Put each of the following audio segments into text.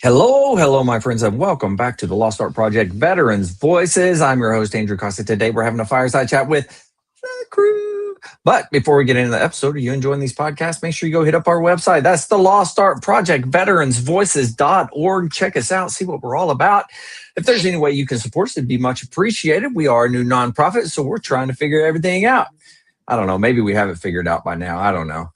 Hello, my friends, and welcome back to the Lost Art Project Veterans Voices. I'm your host, AJ Cox. Today, we're having a fireside chat with the crew. But before we get into the episode, are you enjoying these podcasts? Make sure you go hit up our website. That's the Lost Art Project, veteransvoices.org. Check us out, see what we're all about. If there's any way you can support us, it'd be much appreciated. We are a new nonprofit, so we're trying to figure everything out. I don't know. Maybe we have it figured out by now. I don't know.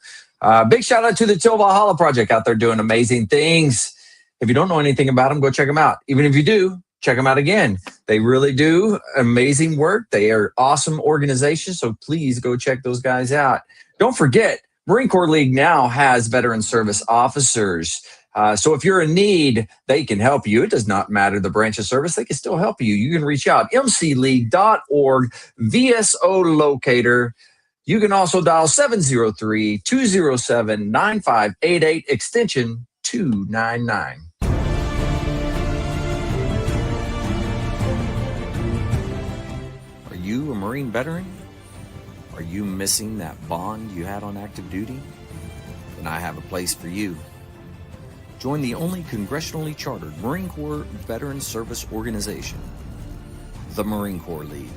Big shout out to the Till Valhalla Project out there doing amazing things. If you don't know anything about them, go check them out. Even if you do, check them out again. They really do amazing work. They are awesome organizations, so please go check those guys out. Don't forget, Marine Corps League now has veteran service officers. So if you're in need, they can help you. It does not matter the branch of service. They can still help you. You can reach out, mcleague.org, VSO locator. You can also dial 703-207-9588, extension 299. Are you a Marine veteran? Are you missing that bond you had on active duty? Then I have a place for you. Join the only congressionally chartered Marine Corps Veteran Service Organization, the Marine Corps League.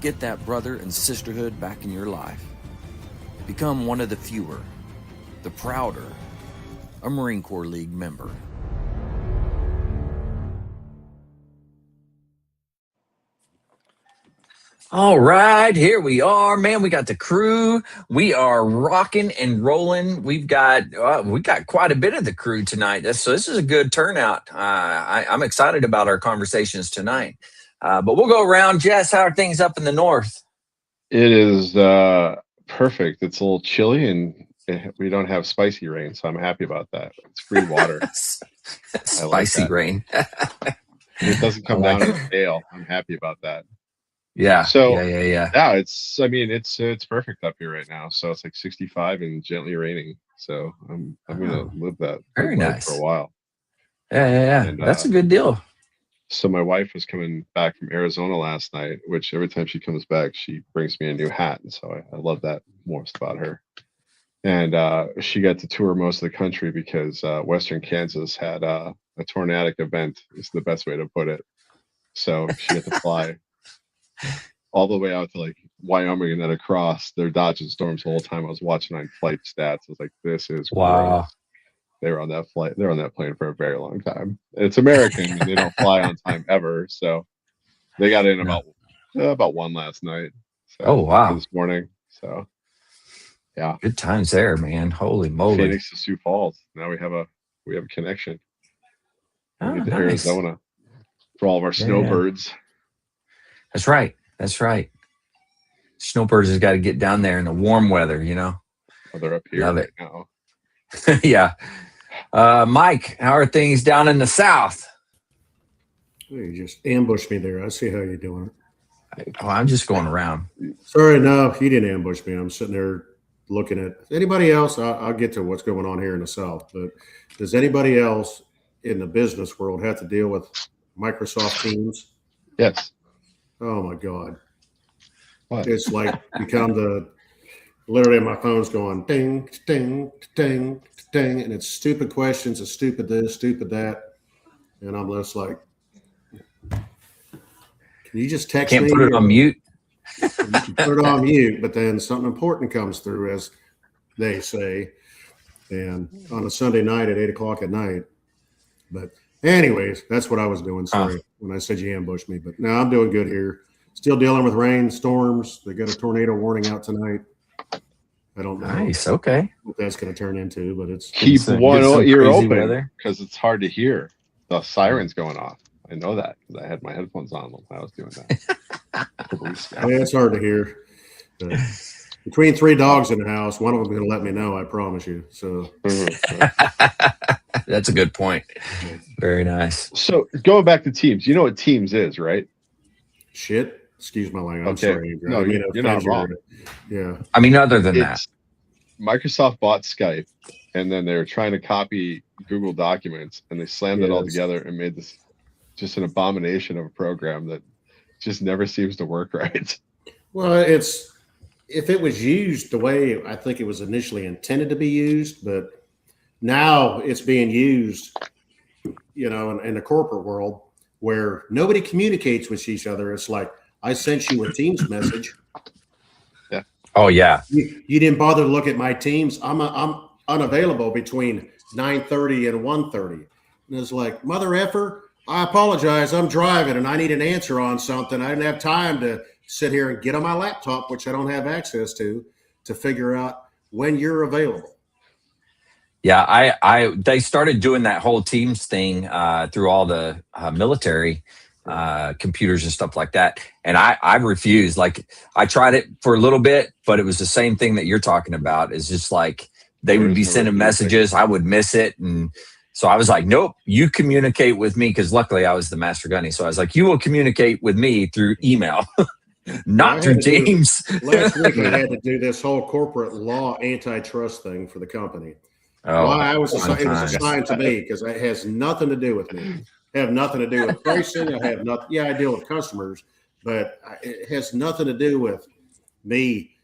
Get that brother and sisterhood back in your life. Become one of the fewer, the prouder, a Marine Corps League member. All right, here we are, man. We got the crew. We are rocking and rolling. We got quite a bit of the crew tonight. So this is a good turnout. I'm excited about our conversations tonight. But we'll go around. Jess, how are things up in the north? It is perfect. It's a little chilly and we don't have spicy rain, so I'm happy about that. It's free water. Spicy rain. It doesn't come down in hail. I'm happy about that. Yeah. So yeah. It's perfect up here right now. So it's like 65 and gently raining. So I'm gonna live that very nice for a while. Yeah. And, that's a good deal. So my wife was coming back from Arizona last night, which every time she comes back, she brings me a new hat. And so I love that most about her. And she got to tour most of the country because Western Kansas had a tornadic event, is the best way to put it. So she had to fly all the way out to like Wyoming and then across. They're dodging storms the whole time. I was watching on flight stats. I was like, this is wow. Gross. They were on that flight. They're on that plane for a very long time. It's American and they don't fly on time ever. So they got in about one last night. So, oh wow! This morning. So yeah, good times there, man. Holy moly! Phoenix to Sioux Falls. Now we have a connection. Oh, to nice. Arizona for all of our snowbirds. That's right. Snowbirds has got to get down there in the warm weather, you know. Oh, they're up here right now. Yeah. Mike, how are things down in the south? You just ambushed me there. I see how you're doing it. I'm just going around. Sorry, no, you didn't ambush me. I'm sitting there looking at anybody else. I'll get to what's going on here in the south. But does anybody else in the business world have to deal with Microsoft Teams? Yes. Oh my God. What? It's like become literally my phone's going ding, ding, ding, ding, and it's stupid questions, it's stupid this, stupid that. And I'm just like, can you just text me? Can't put it on mute. You can put it on mute, but then something important comes through, as they say, and on a Sunday night at 8:00 at night. But anyways, that's what I was doing. Sorry when I said you ambushed me, but no, I'm doing good here. Still dealing with rain, storms. They got a tornado warning out tonight. I don't know. Nice. Okay. What that's going to turn into, but it's keep one ear open because it's hard to hear the sirens going off. I know that because I had my headphones on when I was doing that. Yeah, it's hard to hear. But between 3 dogs in the house, one of them is going to let me know. I promise you. So that's a good point. Very nice. So going back to Teams, you know what Teams is, right? Shit. Excuse my language. Okay. I'm sorry. No, you're not wrong. Yeah. I mean, other than that, Microsoft bought Skype, and then they were trying to copy Google Documents, and they slammed it all together and made this just an abomination of a program that just never seems to work right. Well, if it was used the way I think it was initially intended to be used, but now it's being used in the corporate world where nobody communicates with each other. It's like, I sent you a Teams message. Yeah. Oh yeah. You didn't bother to look at my Teams. I'm unavailable between 9:30 and 1:30. And it's like, mother effer, I apologize. I'm driving and I need an answer on something. I didn't have time to sit here and get on my laptop, which I don't have access to figure out when you're available. Yeah, they started doing that whole Teams thing through all the military computers and stuff like that. And I refused. Like, I tried it for a little bit, but it was the same thing that you're talking about. It's just like they would be sending messages. I would miss it. And so I was like, nope, you communicate with me. Because luckily I was the master gunny. So I was like, you will communicate with me through email, not through Teams. Last week I had to do this whole corporate law antitrust thing for the company. Oh, Why it was assigned to me because it has nothing to do with me. I have nothing to do with pricing. I have nothing. Yeah, I deal with customers, but it has nothing to do with me.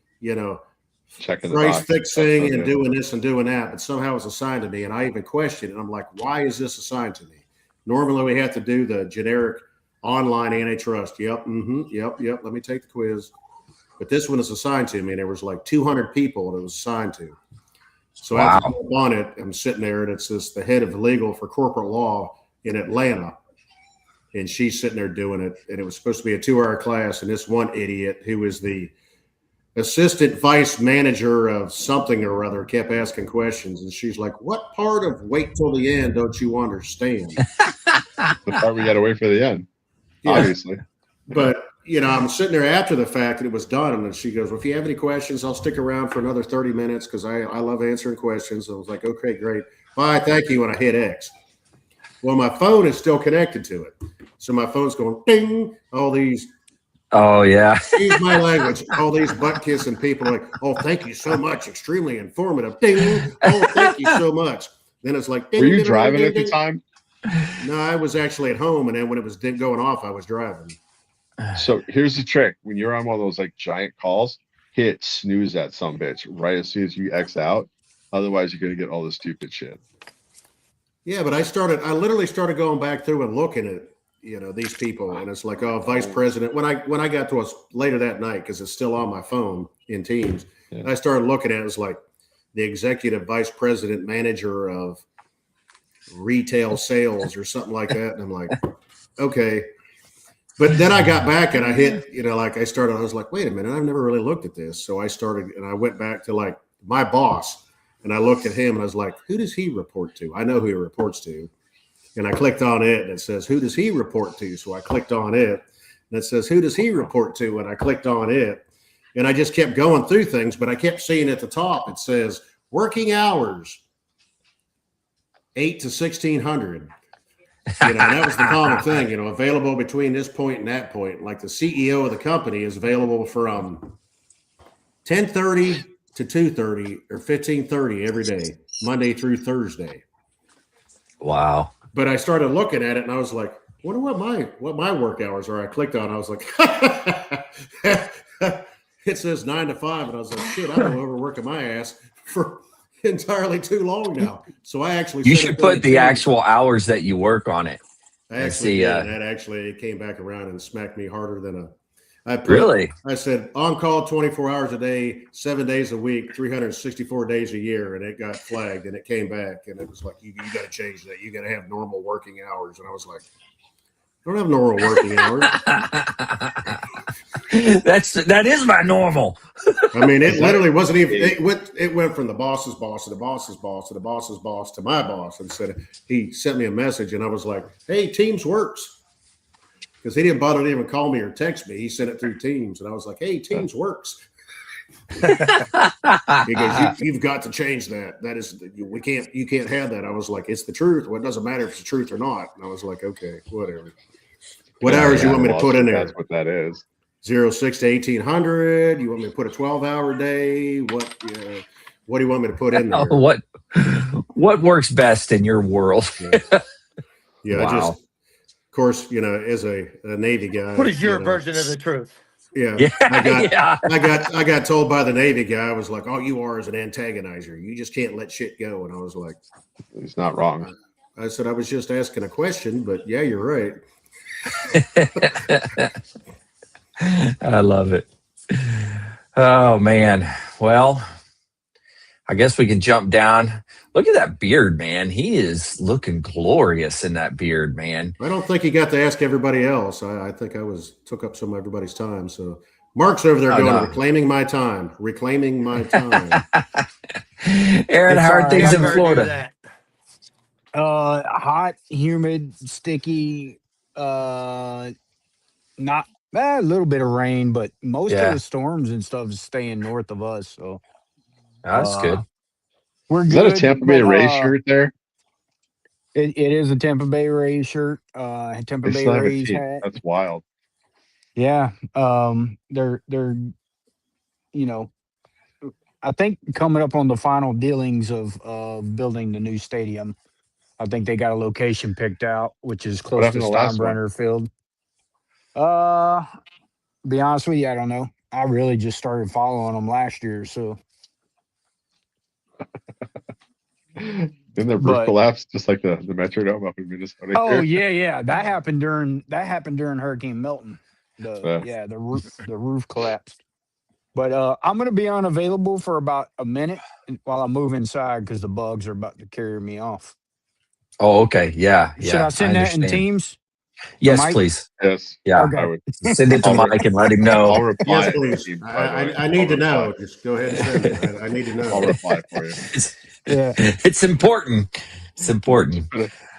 Checking price fixing and doing this and doing that. But somehow it's assigned to me, and I even questioned it. I'm like, why is this assigned to me? Normally we have to do the generic online antitrust. Yep. Yep. Let me take the quiz. But this one is assigned to me, and there was like 200 people that it was assigned to. So after I'm on it, I'm sitting there, and it's the head of legal for corporate law in Atlanta, and she's sitting there doing it. And it was supposed to be a 2-hour class, and this one idiot who was the assistant vice manager of something or other kept asking questions, and she's like, "What part of wait till the end don't you understand?" The part we got to wait for the end, obviously. But I'm sitting there after the fact and it was done. And then she goes, well, if you have any questions, I'll stick around for another 30 minutes because I love answering questions. I was like, okay, great. Bye. Thank you. And I hit X. Well, my phone is still connected to it. So my phone's going ding, all these. Oh, yeah. Excuse my language. All these butt kissing people are like, oh, thank you so much. Extremely informative. Ding. Oh, thank you so much. Then it's like, ding, were you ding, driving ding, at the ding. time? No, I was actually at home. And then when it was going off, I was driving. So here's the trick. When you're on one of those like giant calls, hit snooze that some bitch right as soon as you X out. Otherwise, you're going to get all this stupid shit. Yeah, but I literally started going back through and looking at, these people. And it's like, oh, vice president. When I got to us later that night, because it's still on my phone in Teams, I started looking at it. It was like the executive vice president manager of retail sales or something like that. And I'm like, okay. But then I got back and I hit, I was like, wait a minute, I've never really looked at this. So I started and I went back to like my boss and I looked at him and I was like, who does he report to? I know who he reports to. And I clicked on it and it says, who does he report to? So I clicked on it and it says, who does he report to? And I clicked on it and I just kept going through things, but I kept seeing at the top, it says working hours, 8 to 1600. And that was the common thing, available between this point and that point. Like the CEO of the company is available from 10:30 to 2:30 or 15:30 every day, Monday through Thursday. Wow. But I started looking at it and I was like, wonder what my work hours are. I clicked on it. I was like, it says 9 to 5. And I was like, shit, I've been overworking my ass for entirely too long now. So I actually you should put the actual hours that you work on it. I actually did, and that actually came back around and smacked me harder than really. I said on call 24 hours a day, 7 days a week, 364 days a year, and it got flagged and it came back and it was like you got to change that. You got to have normal working hours. And I was like, I don't have normal working hours. That is my normal. I mean, it literally wasn't even. It went from the boss's boss to the boss's boss to the boss's boss to my boss, and said he sent me a message, and I was like, "Hey, Teams works," because he didn't bother to even call me or text me. He sent it through Teams, and I was like, "Hey, Teams works." He goes, "You've got to change that. That is, you can't have that." I was like, "It's the truth. Well, it doesn't matter if it's the truth or not." And I was like, "Okay, whatever." What hours you want me to put in there? That's what that is. 06 to 1800. You want me to put a 12-hour day? What do you want me to put in there? What works best in your world? Yeah. Wow. Just, of course, as a Navy guy. What is your version of the truth? Yeah. I got told by the Navy guy, I was like, all you are is an antagonizer. You just can't let shit go. And I was like, he's not wrong. I said I was just asking a question, but yeah, you're right. I love it. Oh man. Well, I guess we can jump down. Look at that beard, man. He is looking glorious in that beard, man. I don't think he got to ask everybody else. I think took up some of everybody's time. So Mark's over there reclaiming my time. Reclaiming my time. Aaron, how are things in Florida? Hot, humid, sticky, not a little bit of rain, but most of the storms and stuff is staying north of us. So that's good. We're is good. Is that a Tampa Bay Rays shirt there? It is a Tampa Bay Rays shirt. Tampa Bay Rays hat. That's wild. Yeah. They're I think coming up on the final dealings of building the new stadium. I think they got a location picked out, which is close to Steinbrenner Field. Be honest with you, I don't know. I really just started following them last year, so. Didn't the roof collapse just like the Metrodome up in Minnesota? Oh yeah. That happened during Hurricane Milton. The roof collapsed. But I'm gonna be unavailable for about a minute while I move inside because the bugs are about to carry me off. Oh, okay. Yeah. Should I send that in Teams? Yes, please. Yes. Yeah. Okay. I would send it to Mike and let him know. I'll reply. Yes, please. I need to know. Just go ahead and send it. I need to know. I'll reply for you. It's important. It's important.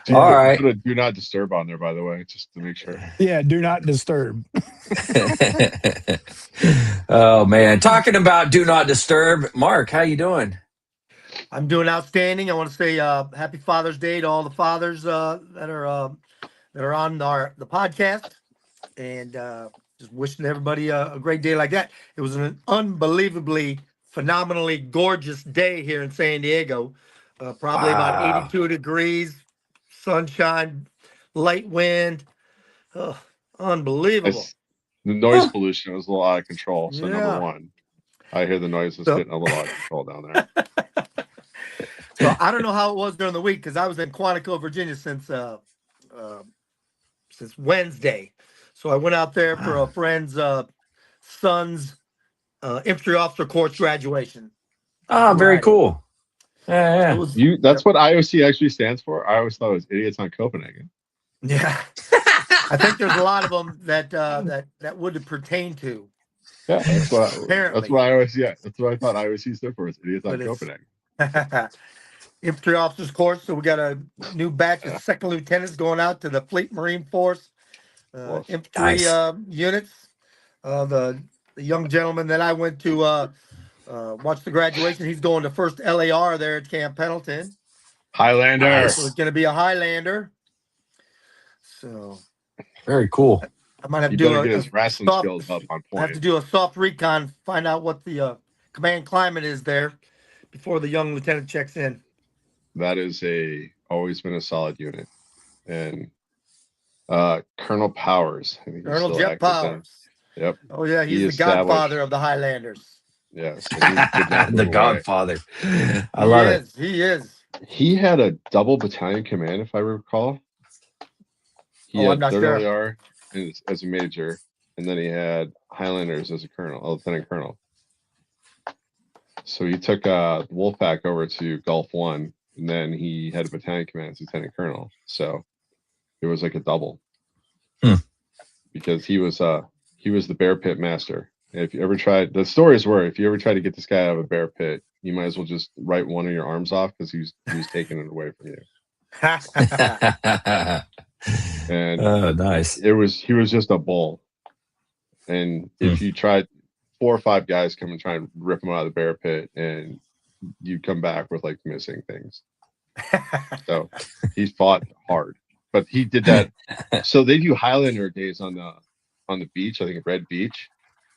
All right. Put a do not disturb on there, by the way, just to make sure. Yeah, do not disturb. Oh man, talking about do not disturb. Mark, how you doing? I'm doing outstanding. I want to say happy Father's Day to all the fathers that are on the podcast, and just wishing everybody a great day like that. It was an unbelievably, phenomenally gorgeous day here in San Diego. Probably about 82 degrees, sunshine, light wind. Oh, unbelievable. The noise pollution was a little out of control. So number one, I hear the noise is getting a little out of control down there. So I don't know how it was during the week because I was in Quantico, Virginia since Wednesday. So I went out there for a friend's son's infantry officer course graduation. Very cool. Yeah. That's what IOC actually stands for. I always thought it was Idiots on Copenhagen. Yeah. I think there's a lot of them that would pertain to. Yeah, that's what I thought IOC stood for. Is Idiots on Copenhagen. Infantry officers course. So we got a new batch of second lieutenants going out to the Fleet Marine Force infantry units. The young gentleman that I went to watch the graduation, he's going to first LAR there at Camp Pendleton. Highlander. So it's going to be a Highlander. So very cool. I might have to get his wrestling skills up on point. I have to do a soft recon, find out what the command climate is there before the young lieutenant checks in. That is always been a solid unit. And Colonel Powers. I think Colonel Jeff Powers. Yep. Oh yeah, he's the godfather of the Highlanders. Yes. The godfather. I love it. He is. He had a double battalion command, if I recall. He had I'm not 3rd sure. LAR as a major, and then he had Highlanders as a lieutenant colonel. So he took Wolfpack over to Gulf 1, and then he had a battalion command as lieutenant colonel. So it was like a double. Because he was the bear pit master. If you ever tried, the stories were, if you ever try to get this guy out of a bear pit, you might as well just write one of your arms off because he was taking it away from you. And nice. He was just a bull. And if you tried, 4 or 5 guys come and try and rip him out of the bear pit, and you come back with like missing things. So he fought hard, but he did that. So they do Highlander days on the beach, I think Red Beach,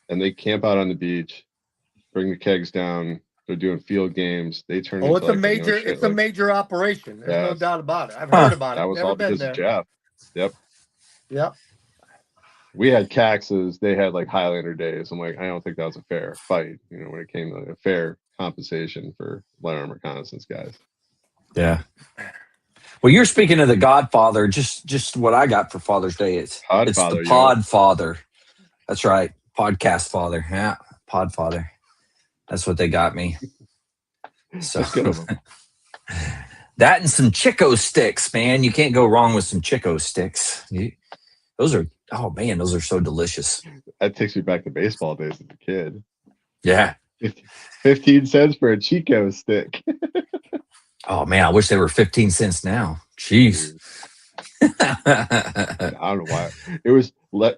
and they camp out on the beach, bring the kegs down. They're doing field games. They turn. It's a major operation. There's no doubt about it. I've heard about it. That was all because of Jeff. Yep. We had Caxes. They had like Highlander days. I'm like, I don't think that was a fair fight. When it came to a fair compensation for light armor reconnaissance guys. Yeah. Well, you're speaking of the Godfather. Just what I got for Father's Day. It's the Podfather. That's right, podcast father. Yeah, Podfather. That's what they got me. So That's good of them. that and some Chico sticks, man. You can't go wrong with some Chico sticks. Those are so delicious. That takes me back to baseball days as a kid. Yeah. 15 cents for a Chico stick. Oh man, I wish they were 15 cents now. Jeez. I don't know why. It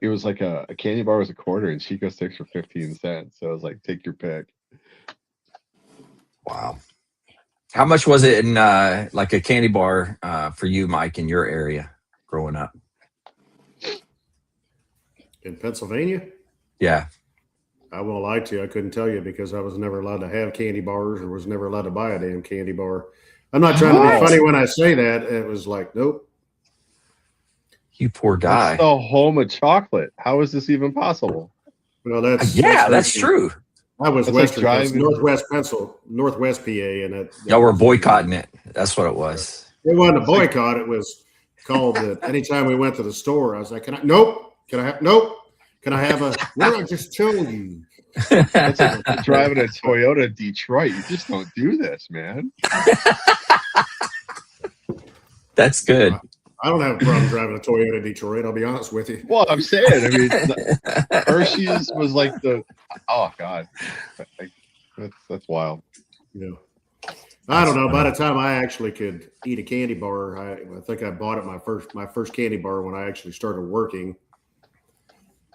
was like a candy bar was a quarter and Chico sticks for 15 cents. So I was like, take your pick. Wow. How much was it in like a candy bar for you, Mike, in your area growing up? In Pennsylvania? Yeah. I won't lie to you. I couldn't tell you because I was never allowed to have candy bars or was never allowed to buy a damn candy bar. I'm not trying to be funny when I say that. It was like, nope. You poor guy. That's the home of chocolate. How is this even possible? Well, that's true. I was That's Northwest PA, and y'all were boycotting it. That's what it was. It wasn't a boycott. It was called that. Anytime we went to the store, I was like, Nope. Can I have a? What I just told you? That's like driving a Toyota Detroit. You just don't do this, man. That's good. I don't have a problem driving a Toyota Detroit. I'll be honest with you. Well, I'm saying, I mean, Hershey's was like oh God, that's wild. Yeah. I don't know. By the time I actually could eat a candy bar, I think I bought it my first candy bar when I actually started working.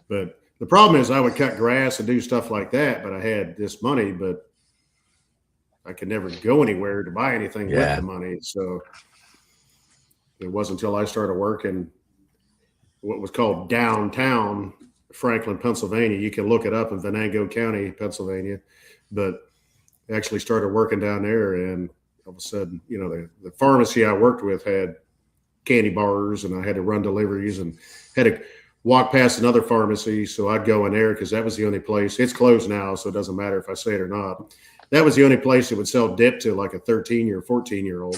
But the problem is I would cut grass and do stuff like that, but I had this money, but I could never go anywhere to buy anything with the money. So it wasn't until I started working what was called downtown Franklin, Pennsylvania. You can look it up in Venango County, Pennsylvania, but actually started working down there. And all of a sudden, the pharmacy I worked with had candy bars, and I had to run deliveries and had to walk past another pharmacy. So I'd go in there because that was the only place. It's closed now, so it doesn't matter if I say it or not. That was the only place that would sell dip to like a 13-year, 14-year-old.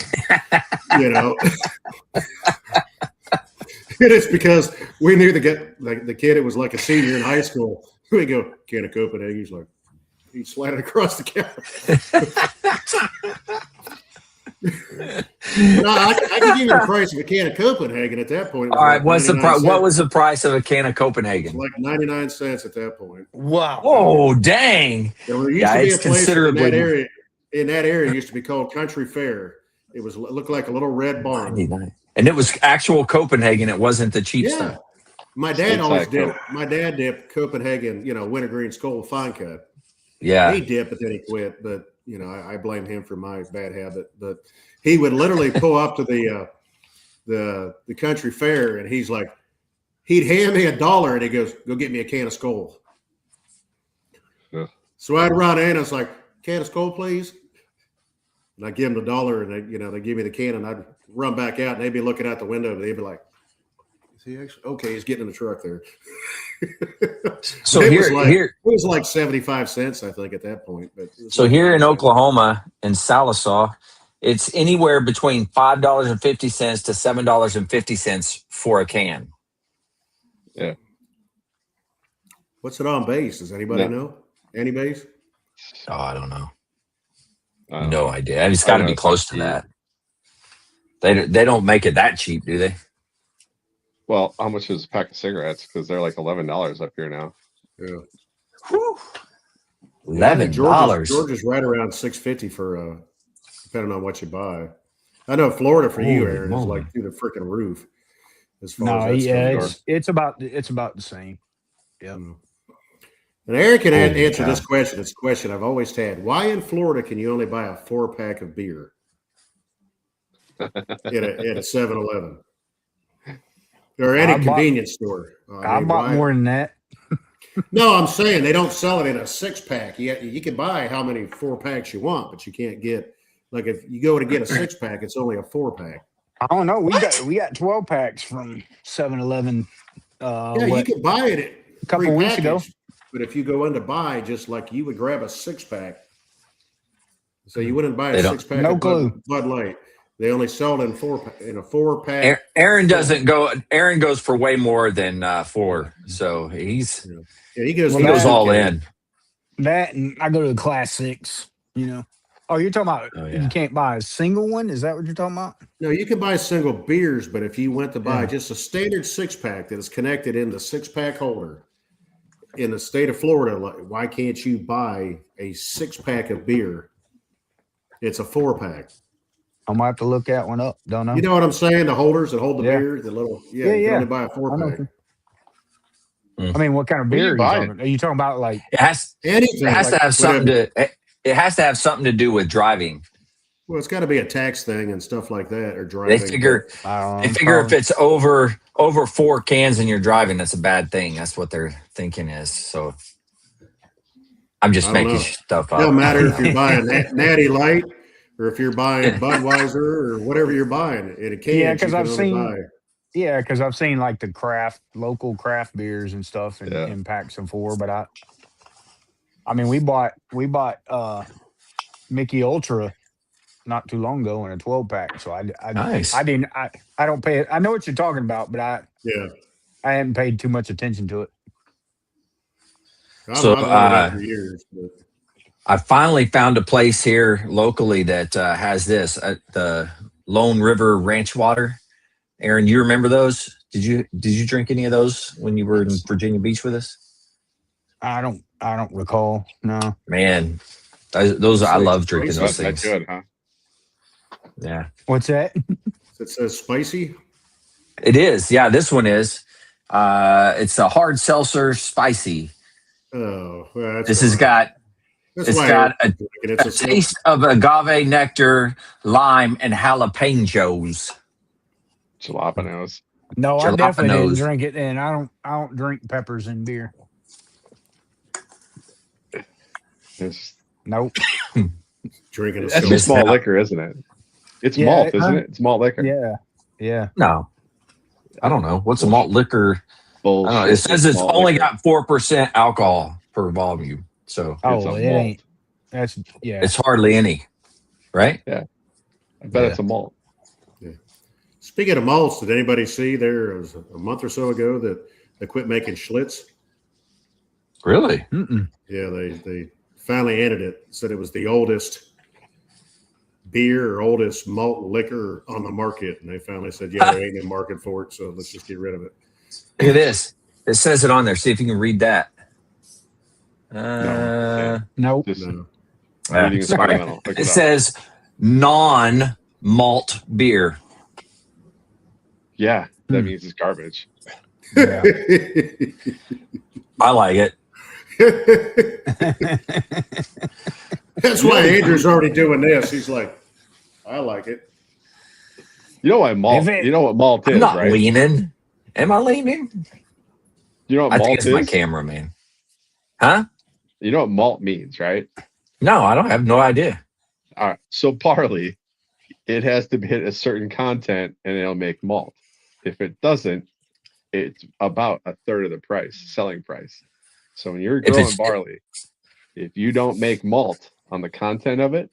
It is because we knew the kid. It was like a senior in high school. We go, can of Copenhagen. He's like, he slammed it across the counter. No, I can give you the price of a can of Copenhagen at that point. All right, what was the price of a can of Copenhagen? Like 99 cents at that point. Wow. Oh, dang. There used to be a place considerably in that area used to be called Country Fair. It looked like a little red barn. 99. And it was actual Copenhagen. It wasn't the cheap stuff. My dad always dipped. My dad dipped Copenhagen, wintergreen Skull fine cut. Yeah. He dipped, but then he quit. But I blame him for my bad habit. But he would literally pull up to the country fair, and he's like, he'd hand me $1, and he goes, "Go get me a can of Skull." Yeah. So I'd run in, and I was like, "Can of Skull, please." And I give him the $1, and they give me the can, and I'd run back out, and they'd be looking out the window, and they'd be like, "Is he actually okay?" He's getting in the truck there. So it was like 75 cents, I think, at that point. But so here in Oklahoma, in Sallisaw, it's anywhere between $5.50 to $7.50 for a can. Yeah. What's it on base? Does anybody know? Any base? Oh, I don't know. No idea. It's got to be close to that. They don't make it that cheap, do they? Well, how much is a pack of cigarettes? Because they're like $11 up here now. Yeah. Whew. $11. Georgia's right around $6.50 for depending on what you buy. I know Florida for you, Aaron, is like through the freaking roof. As far as it's about the same. Yeah. And Aaron can answer this question. It's a question I've always had. Why in Florida can you only buy a 4-pack of beer at a 7-Eleven? Or any convenience store. I bought more than that. No, I'm saying they don't sell it in a 6-pack. You can buy how many 4-packs you want, but you can't get, like, if you go to get a 6-pack, it's only a 4-pack. I don't know. We got 12 packs from 7-Eleven. You could buy it a couple weeks ago. But if you go in to buy, just like you would grab a 6-pack, so you wouldn't buy a 6-pack of Bud Light. They only sell it in a 4-pack. Aaron doesn't go. Aaron goes for way more than 4. So he goes all in. That and I go to the Class 6. You know. Oh, you're talking about you can't buy a single one? Is that what you're talking about? No, you can buy single beers, but if you went to buy just a standard 6-pack that is connected in the 6-pack holder in the state of Florida, why can't you buy a 6-pack of beer? It's a 4-pack. I might have to look that one up. Don't know. You know what I'm saying? The holders that hold the beer, the little you can only buy a 4-pack. I mean, what kind of beer are you talking about? Like it has to have something to. It has to have something to do with driving. Well, it's got to be a tax thing and stuff like that, or driving. They figure if it's over 4 cans and you're driving, that's a bad thing. That's what they're thinking is. So I'm just making stuff up. It doesn't matter if you're buying Natty Light or if you're buying Budweiser or whatever you're buying in a can. Yeah, because I've seen like the local craft beers and stuff in packs of 4. But I mean, we bought Mickey Ultra not too long ago in a 12-pack. So I don't pay it. I know what you're talking about, but I hadn't paid too much attention to it. So I finally found a place here locally that has this the Lone River Ranch Water. Aaron, you remember those? Did you drink any of those when you were in Virginia Beach with us? I don't recall. No, man, those I love drinking those things. That's good, huh? Yeah. What's that? It says spicy. It is. Yeah, this one is. It's a hard seltzer spicy. Oh, well, this has got. It's got a taste of agave nectar, lime, and jalapenos. Jalapenos. No, I definitely didn't drink it, and I don't drink peppers in beer. Nope. Drinking that's just malt liquor, isn't it? It's malt, isn't it? It's malt liquor. Yeah. No, I don't know. What's a malt liquor? Bullshit. I don't know. It says it's only got 4% alcohol per volume. So it ain't. It's hardly any, right? Yeah, I bet it's a malt. Yeah. Speaking of malts, did anybody see there was a month or so ago that they quit making Schlitz? Really? Yeah, they finally ended it. Said it was the oldest beer or oldest malt liquor on the market, and they finally said, there ain't no market for it, so let's just get rid of it. Look at this. It says it on there. See if you can read that. Nope. No. It says non-malt beer. Yeah, that means it's garbage. Yeah. I like it. That's why Andrew's already doing this. He's like, I like it. You know what malt? You know what malt is, I'm not right? leaning. Am I leaning? You know what I malt think it's is? my camera, man. Huh? You know what malt means, right? No, I don't have no idea. All right. So barley, it has to hit a certain content and it'll make malt. If it doesn't, it's about a third of the price, selling price. So when you're growing barley, if you don't make malt on the content of it,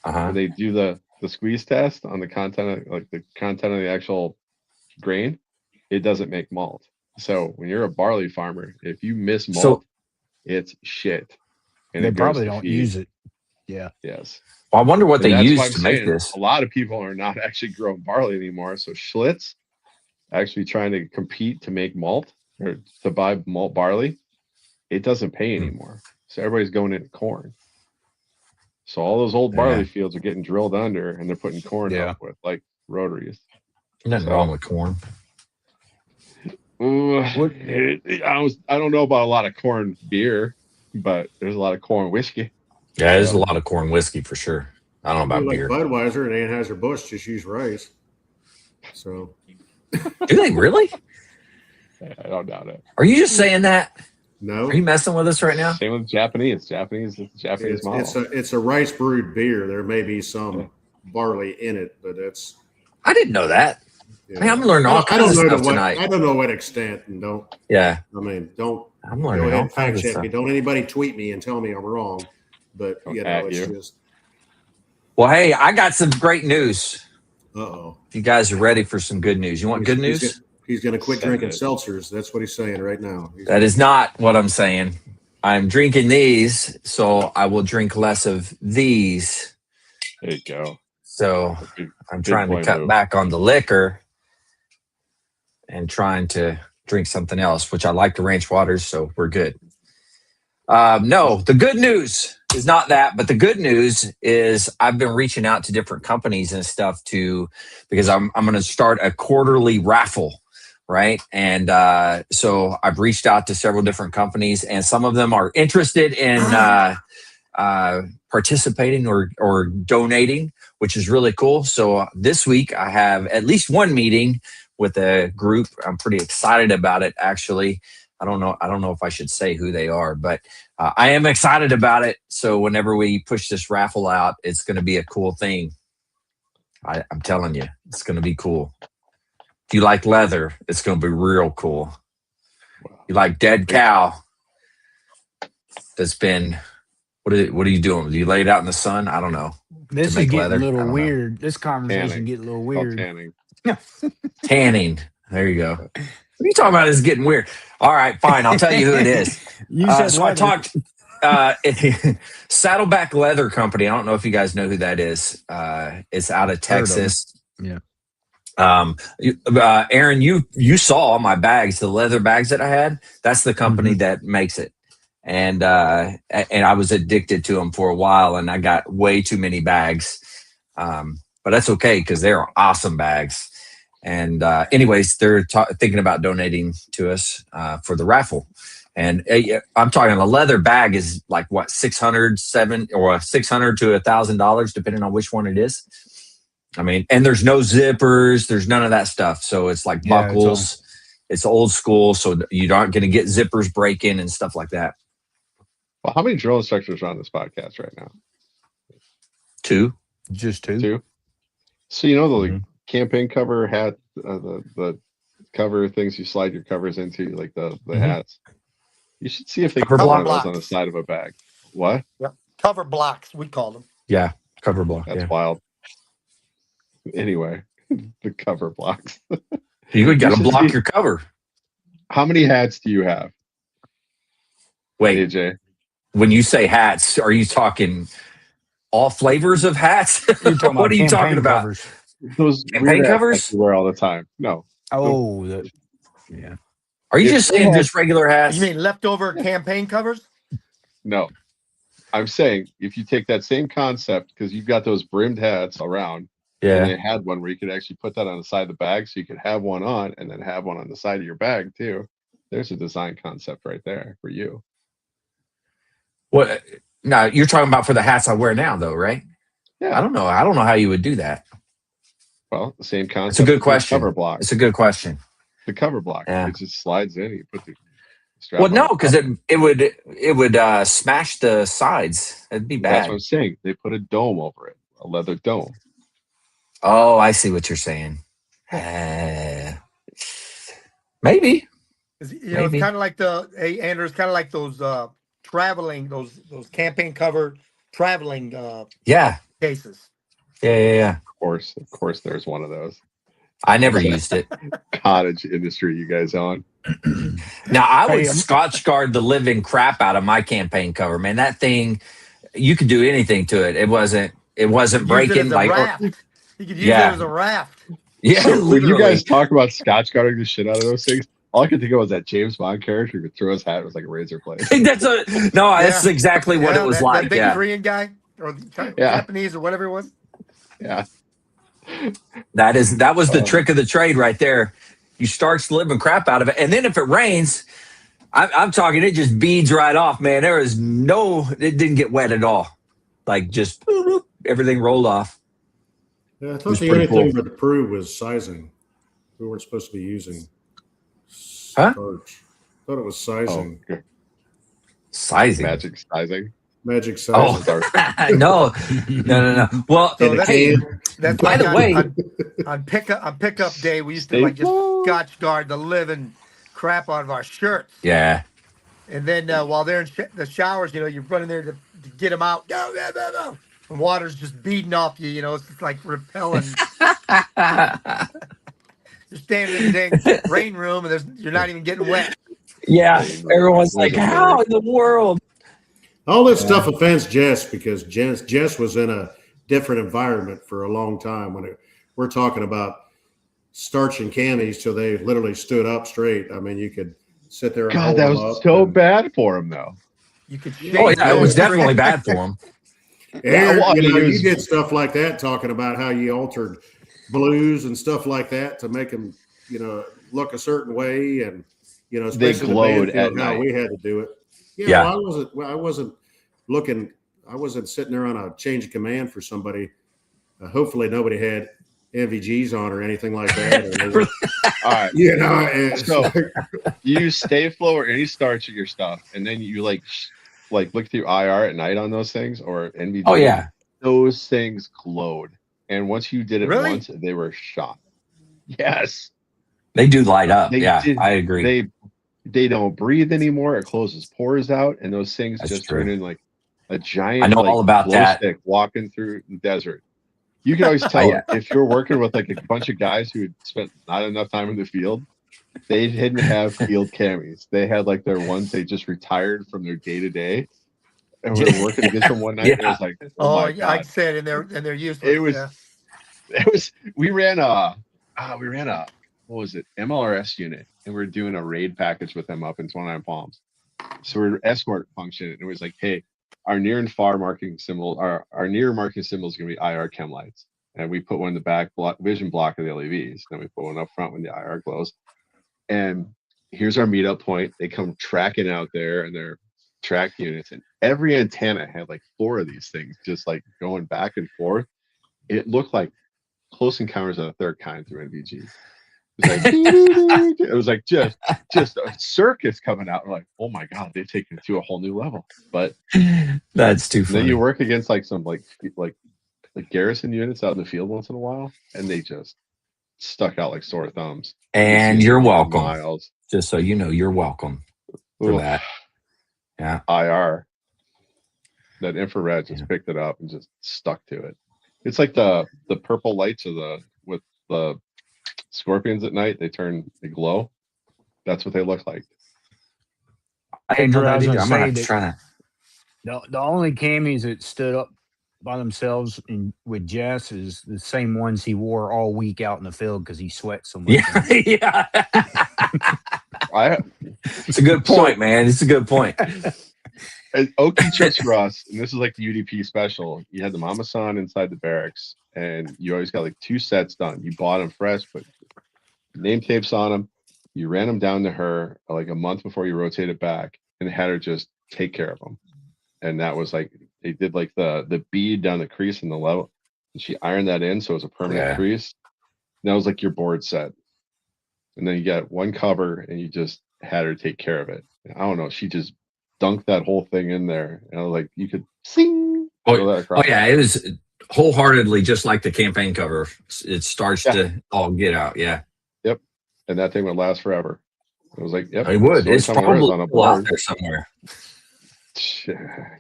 when they do the squeeze test on the content of the content of the actual grain, it doesn't make malt. So when you're a barley farmer, if you miss malt, it's shit. And they probably don't use it. Yeah. Yes. Well, I wonder what they use to make this. A lot of people are not actually growing barley anymore. So Schlitz actually trying to compete to make malt or to buy malt barley, it doesn't pay anymore. So everybody's going into corn. So all those old barley fields are getting drilled under and they're putting corn up with like rotaries. Nothing wrong with corn. I don't know about a lot of corn beer, but there's a lot of corn whiskey. Yeah, there's a lot of corn whiskey for sure. I don't know about beer. Budweiser and Anheuser-Busch just use rice. So, do they really? I don't doubt it. Are you just saying that? No. Are you messing with us right now? Same with Japanese model. It's a rice brewed beer. There may be some barley in it, but it's. I didn't know that. Yeah. I mean, I'm learning all kinds of stuff tonight. I don't know what extent, and don't. Yeah. I mean, don't. I'm learning all kinds of stuff. Don't anybody tweet me and tell me I'm wrong, but it's just. Well, hey, I got some great news. Uh-oh. If you guys are ready for some good news. You want good news? He's going to quit drinking seltzers. That's what he's saying right now. That is not what I'm saying. I'm drinking these, so I will drink less of these. There you go. So I'm trying to cut back on the liquor and trying to drink something else, which I like the ranch waters, so we're good. No, the good news is not that, but the good news is I've been reaching out to different companies and stuff because I'm going to start a quarterly raffle, right? And so I've reached out to several different companies, and some of them are interested in participating or donating, which is really cool. So this week I have at least one meeting with a group. I'm pretty excited about it, actually. I don't know if I should say who they are, but I am excited about it. So whenever we push this raffle out, it's going to be a cool thing. I'm telling you, it's going to be cool. If you like leather, it's going to be real cool. You like dead cow that's been, what are you doing? Do you lay it out in the sun? I don't know. This is getting a little weird. This conversation get a little weird. Tanning. Tanning. There you go. What are you talking about? It's getting weird. All right, fine. I'll tell you who it is. So I talked Saddleback Leather Company. I don't know if you guys know who that is. It's out of Texas. Yeah. Aaron, you saw my bags, the leather bags that I had. That's the company that makes it. And I was addicted to them for a while, and I got way too many bags. But that's okay because they're awesome bags. And anyways, they're thinking about donating to us for the raffle. And I'm talking a leather bag is like what, $600 to $1,000, depending on which one it is. I mean, and there's no zippers, there's none of that stuff. So it's like buckles. It's old school, so you aren't going to get zippers breaking and stuff like that. Well, how many drill instructors are on this podcast right now? 2. Just 2. 2. So you know the campaign cover hat, the cover things you slide your covers into, like the hats. You should see if they put one of those on the side of a bag. What? Yep. Cover blocks, we call them. Yeah, cover block. That's wild. Anyway, the cover blocks. You got to block your cover. How many hats do you have? Wait, AJ. When you say hats, are you talking all flavors of hats? What are you talking about? Covers. Those campaign covers you wear all the time. No. Oh, yeah. Are you just saying just regular hats? You mean leftover campaign covers? No. I'm saying if you take that same concept, because you've got those brimmed hats around, and they had one where you could actually put that on the side of the bag, so you could have one on and then have one on the side of your bag too. There's a design concept right there for you. What? No, you're talking about for the hats I wear now, though, right? Yeah. I don't know how you would do that. Well, the same concept. It's a good question. Cover block. It's a good question. The cover block. Yeah. It just slides in. You put the strap. Well, no, because it would smash the sides. It'd be bad. That's what I'm saying. They put a dome over it, a leather dome. Oh, I see what you're saying. Maybe. It's kind of like Andrew. It's kind of like those traveling, those campaign cover traveling cases. Yeah. Of course, there's one of those. I never used it. Cottage industry, you guys on? Now I would Scotch guard the living crap out of my campaign cover, man. That thing, you could do anything to it. It wasn't breaking. You could use it as a raft. Yeah, so when you guys talk about Scotch guarding the shit out of those things, all I could think of was that James Bond character who could throw his hat. It was like a razor blade. That's exactly what it was like. That big Korean guy or Japanese or whatever it was. Yeah. That was the trick of the trade right there. You starch the living crap out of it, and then if it rains, I'm talking, it just beads right off, man. It didn't get wet at all. Like just everything rolled off. Yeah, I thought the only thing to prove was sizing. We weren't supposed to be using starch. I thought it was sizing. Oh, okay. Sizing. Magic sizing. No. Well, so that's by the way, on pickup day, we used to just Scotch guard the living crap out of our shirts. Yeah. And then while they're in the showers, you're running there to get them out. Go. when water's just beating off you, you know, it's just like repelling. You're standing in the dang rain room and you're not even getting wet. Yeah, everyone's like, how in the world? All this stuff offends Jess because Jess was in a different environment for a long time. We're talking about starching camis till they literally stood up straight. I mean, you could sit there and God, hold that them was up so and- bad for him, though. You could Oh yeah, it was definitely bad for him. Aaron, Yeah, well, you did stuff like that, talking about how you altered blues and stuff like that to make them, you know, look a certain way, and you know, They especially glowed the band at field, how night. we had to do it. Yeah. Well, I wasn't looking. I wasn't sitting there on a change of command for somebody. Hopefully, nobody had NVGs on or anything like that. All right. You know, and So you use Stay Flow or any starch at your stuff, and then you like look through IR at night on those things or NVG. Oh yeah, those things glowed, and once you did it Really? once, they were shot. Yes, they do light up. They Yeah, did- I agree. they don't breathe anymore. It closes pores out, and those things That's just true. turn in like a giant. I know all about glow that. stick walking through the desert. You can always tell Yeah. if you're working with like a bunch of guys who had spent not enough time in the field. They didn't have field camis. They had like their ones they just retired from their day to day, and we were working against them one night. And it was like, Oh, my yeah, God. I'd say it, and they're useless. It was. We ran a what was it, MLRS unit, and we are doing a raid package with them up in 29 Palms. So we're escort function, and it was like, hey, our near and far marking symbol, our near marking symbol is going to be IR chem lights, and we put one in the back vision block of the LEVs. Then we put one up front when the IR glows. And here's our meetup point. They come tracking out there in their track units, and every antenna had like 4 of these things just like going back and forth. It looked like Close Encounters of the Third Kind through NVG. It was like just a circus coming out. We're like, oh my God, they've taken it to a whole new level. But That's too funny. then you work against like some like garrison units out in the field once in a while, and they just stuck out like sore thumbs. And you're welcome. Miles. Just so you know, you're welcome for that. Yeah. IR. That infrared just picked it up and just stuck to it. It's like the purple lights with the scorpions at night. They glow. That's what they look like. I didn't know that was either. gonna I'm gonna say have to that- try that. The only camis that stood up by themselves with Jess is the same ones he wore all week out in the field because he sweats so much. Yeah. It's a good point, man. It's a good point. Okie trips for us, and this is like the UDP special. You had the Mama San inside the barracks, and you always got like 2 sets done. You bought them fresh, but name tapes on them. You ran them down to her like a month before you rotated back, and had her just take care of them. And that was like they did like the bead down the crease and the level, and she ironed that in so it was a permanent crease. And that was like your board set. And then you got one cover, and you just had her take care of it. And I don't know. She just dunked that whole thing in there, and I was like, you could sing. Oh yeah, it was wholeheartedly just like the campaign cover. It starts to all get out. Yeah. Yep. And that thing would last forever. It was like, yep. It would. It's Storytime probably on a still out board. there somewhere.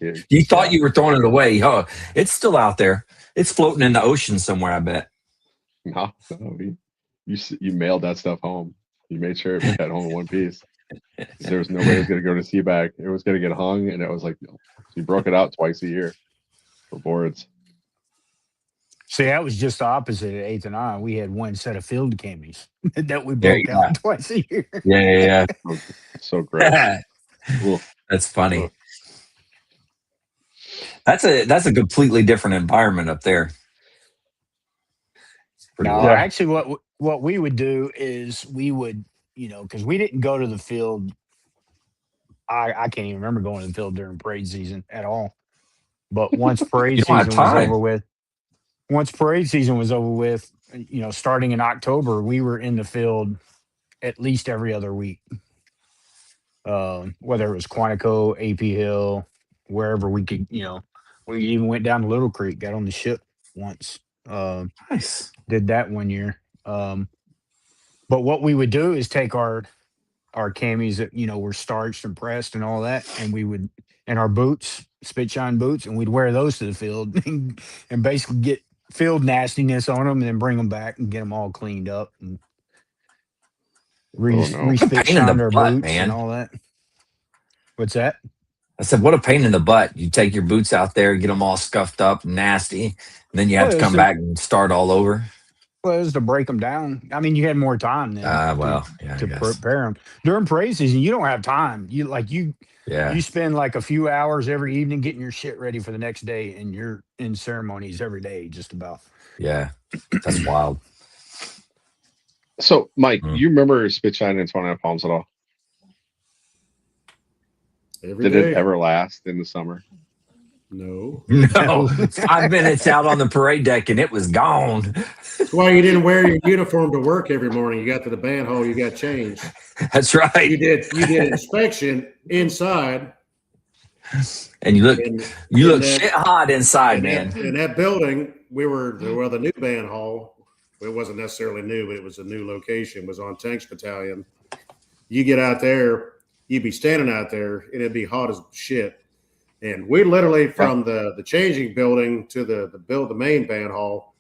Yeah. You thought you were throwing it away. Oh, it's still out there. It's floating in the ocean somewhere, I bet. No, you mailed that stuff home. You made sure it got home in one piece. There was no way it was going to go to Seaback. It was going to get hung, and it was like you broke it out twice a year for boards. See, that was just the opposite at 8th and I. We had one set of field camis that we broke out twice a year. Yeah. So gross. That's funny. That's a completely different environment up there. No, actually, what we would do is we would, because we didn't go to the field. I can't even remember going to the field during parade season at all. But once parade season was over with, starting in October, we were in the field at least every other week. Whether it was Quantico, AP Hill, wherever we could, we even went down to Little Creek, got on the ship once. Nice. Did that one year. But what we would do is take our camis that were starched and pressed and all that, and and our boots, spit shine boots, and we'd wear those to the field and basically get field nastiness on them, and then bring them back and get them all cleaned up and re-spit Pain in the shine their butt, boots man. and all that. What's that? I said, what a pain in the butt. You take your boots out there, get them all scuffed up, nasty, and then you have to come back and start all over. Well, it was to break them down. I mean, you had more time then to prepare them. During parade season, you don't have time. You spend like a few hours every evening getting your shit ready for the next day, and you're in ceremonies every day, just about. Yeah, that's wild. So, Mike, you remember spit shining in 29 Palms at all? Did it ever last in the summer? No. 5 minutes out on the parade deck and it was gone. That's why you didn't wear your uniform to work every morning. You got to the band hall, you got changed. That's right. You did inspection inside. And you look shit hot inside, man. In that building, the new band hall, it wasn't necessarily new, but it was a new location, was on Tanks Battalion. You get out there, you'd be standing out there, and it'd be hot as shit. And we literally, from the changing building to the main band hall,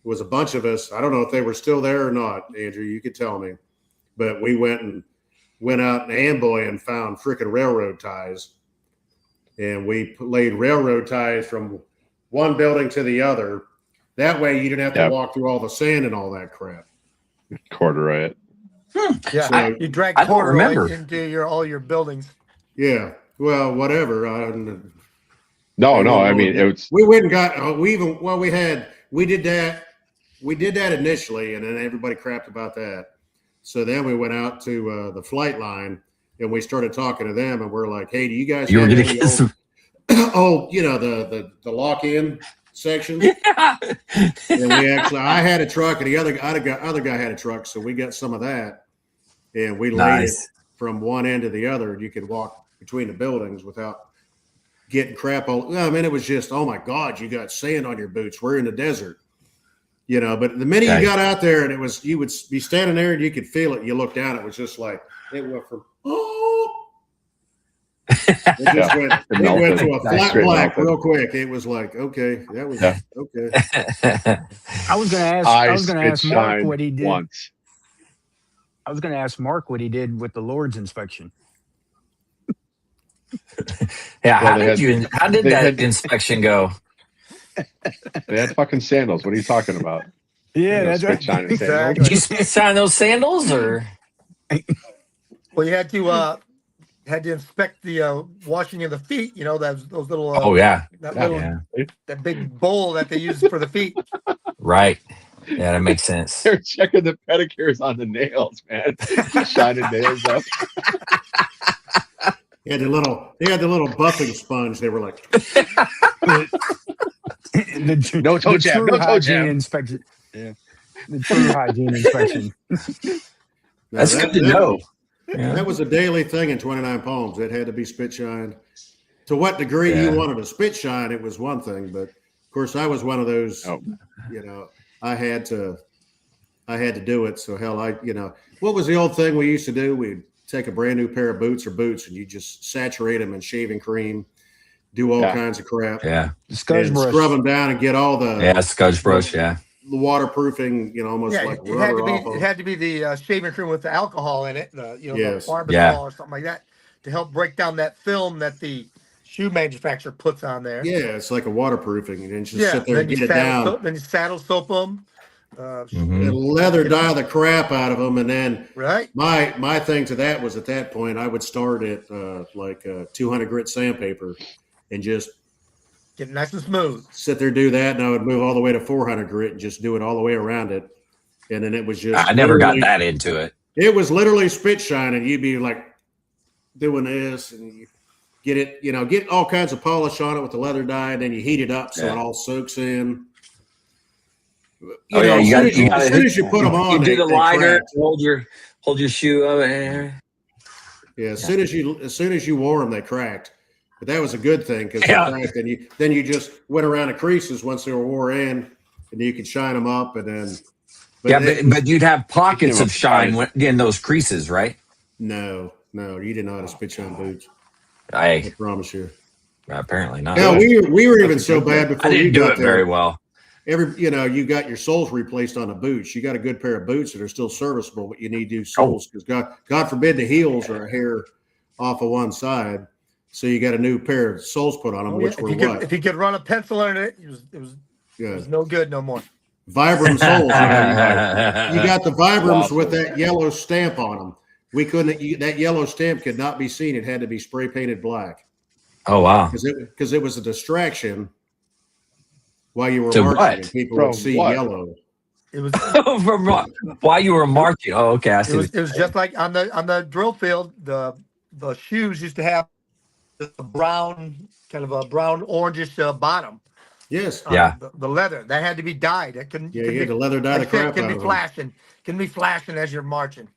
was a bunch of us. I don't know if they were still there or not, Andrew. You could tell me. But we went out in Amboy and found freaking railroad ties. And we laid railroad ties from one building to the other. That way you didn't have to walk through all the sand and all that crap. Corduroy it. Yeah, So, you drag corduroy into all your buildings. Yeah. Well, whatever. I mean, it was. We went and got. We did that. We did that initially, and then everybody crapped about that. So then we went out to the flight line, and we started talking to them, and we're like, "Hey, do you guys have any old, the lock-in section?" Yeah. And I had a truck, and the other guy had a truck, so we got some of that, and we laid it from one end to the other, and you could walk between the buildings without getting crap all. I mean, it was just, oh my God, you got sand on your boots. We're in the desert, But the minute you got out there, and you would be standing there, and you could feel it. You look down, it was just like it went from it just went to a flat black real quick. It was like, okay, that was okay. I was gonna ask Mark what he did. Once. I was gonna ask Mark what he did with the Lord's inspection. Yeah, how did that inspection go? They had fucking sandals. What are you talking about? Yeah, that's right. Exactly. Did you spit shine those sandals, or? Well, you had to inspect the washing of the feet. Those little. That big bowl that they use for the feet. Right. Yeah, that makes sense. They're checking the pedicures on the nails, man. Shining nails up. They had the little buffing sponge. They were like, no toe jam, no toe jam inspection. Yeah, the true hygiene inspection. That's good to know. That was a daily thing in 29 Palms. It had to be spit shined. To what degree you wanted to spit shine, it was one thing, but of course I was one of those. I had to do it. So hell, what was the old thing we used to do? We'd take a brand new pair of boots, and you just saturate them in shaving cream, do all kinds of crap. Yeah. Scudge brush. Scrub them down and get all the scudge brush. Yeah. The waterproofing, almost like rubber off of. It had to be the shaving cream with the alcohol in it, the barbitol or something like that, to help break down that film that the shoe manufacturer puts on there. Yeah, it's like a waterproofing, and then just sit there and get it down. Then you saddle soap them. And leather dye the crap out of them, and then right. My thing to that was, at that point I would start at 200 grit sandpaper and just get nice and smooth. Sit there, do that, and I would move all the way to 400 grit and just do it all the way around it. And then it was just I never got that into it. It was literally spit shining. You'd be like doing this, and you get it, get all kinds of polish on it with the leather dye, and then you heat it up so it all soaks in. As soon as you put them on, you do the lighter, hold your shoe up. Yeah, as soon as you wore them, they cracked. But that was a good thing, because they cracked, and then you just went around the creases once they were wore in, and you could shine them up, and then. But you'd have pockets of shine in those creases, right? No, you didn't know how to spit shine boots. I promise you. Apparently not. Yeah, we were even so bad before I didn't you do got it there. very well. You got your soles replaced on the boots. You got a good pair of boots that are still serviceable, but you need new soles because God forbid the heels are a hair off of one side. So you got a new pair of soles put on them, which were what? If you could run a pencil in it, it was no good no more. Vibram soles. You got the Vibrams with that yellow stamp on them. We couldn't. That yellow stamp could not be seen. It had to be spray painted black. Oh wow! Because it was a distraction while you were So marching. what? And people would see yellow. It was while you were marching. Oh, okay. I see. It was just like on the drill field. The shoes used to have a brown, kind of a brown orangish bottom. Yes. Yeah. The leather that had to be dyed. It couldn't. Yeah, you had to leather dye the crap out of them. Can be flashing as you're marching.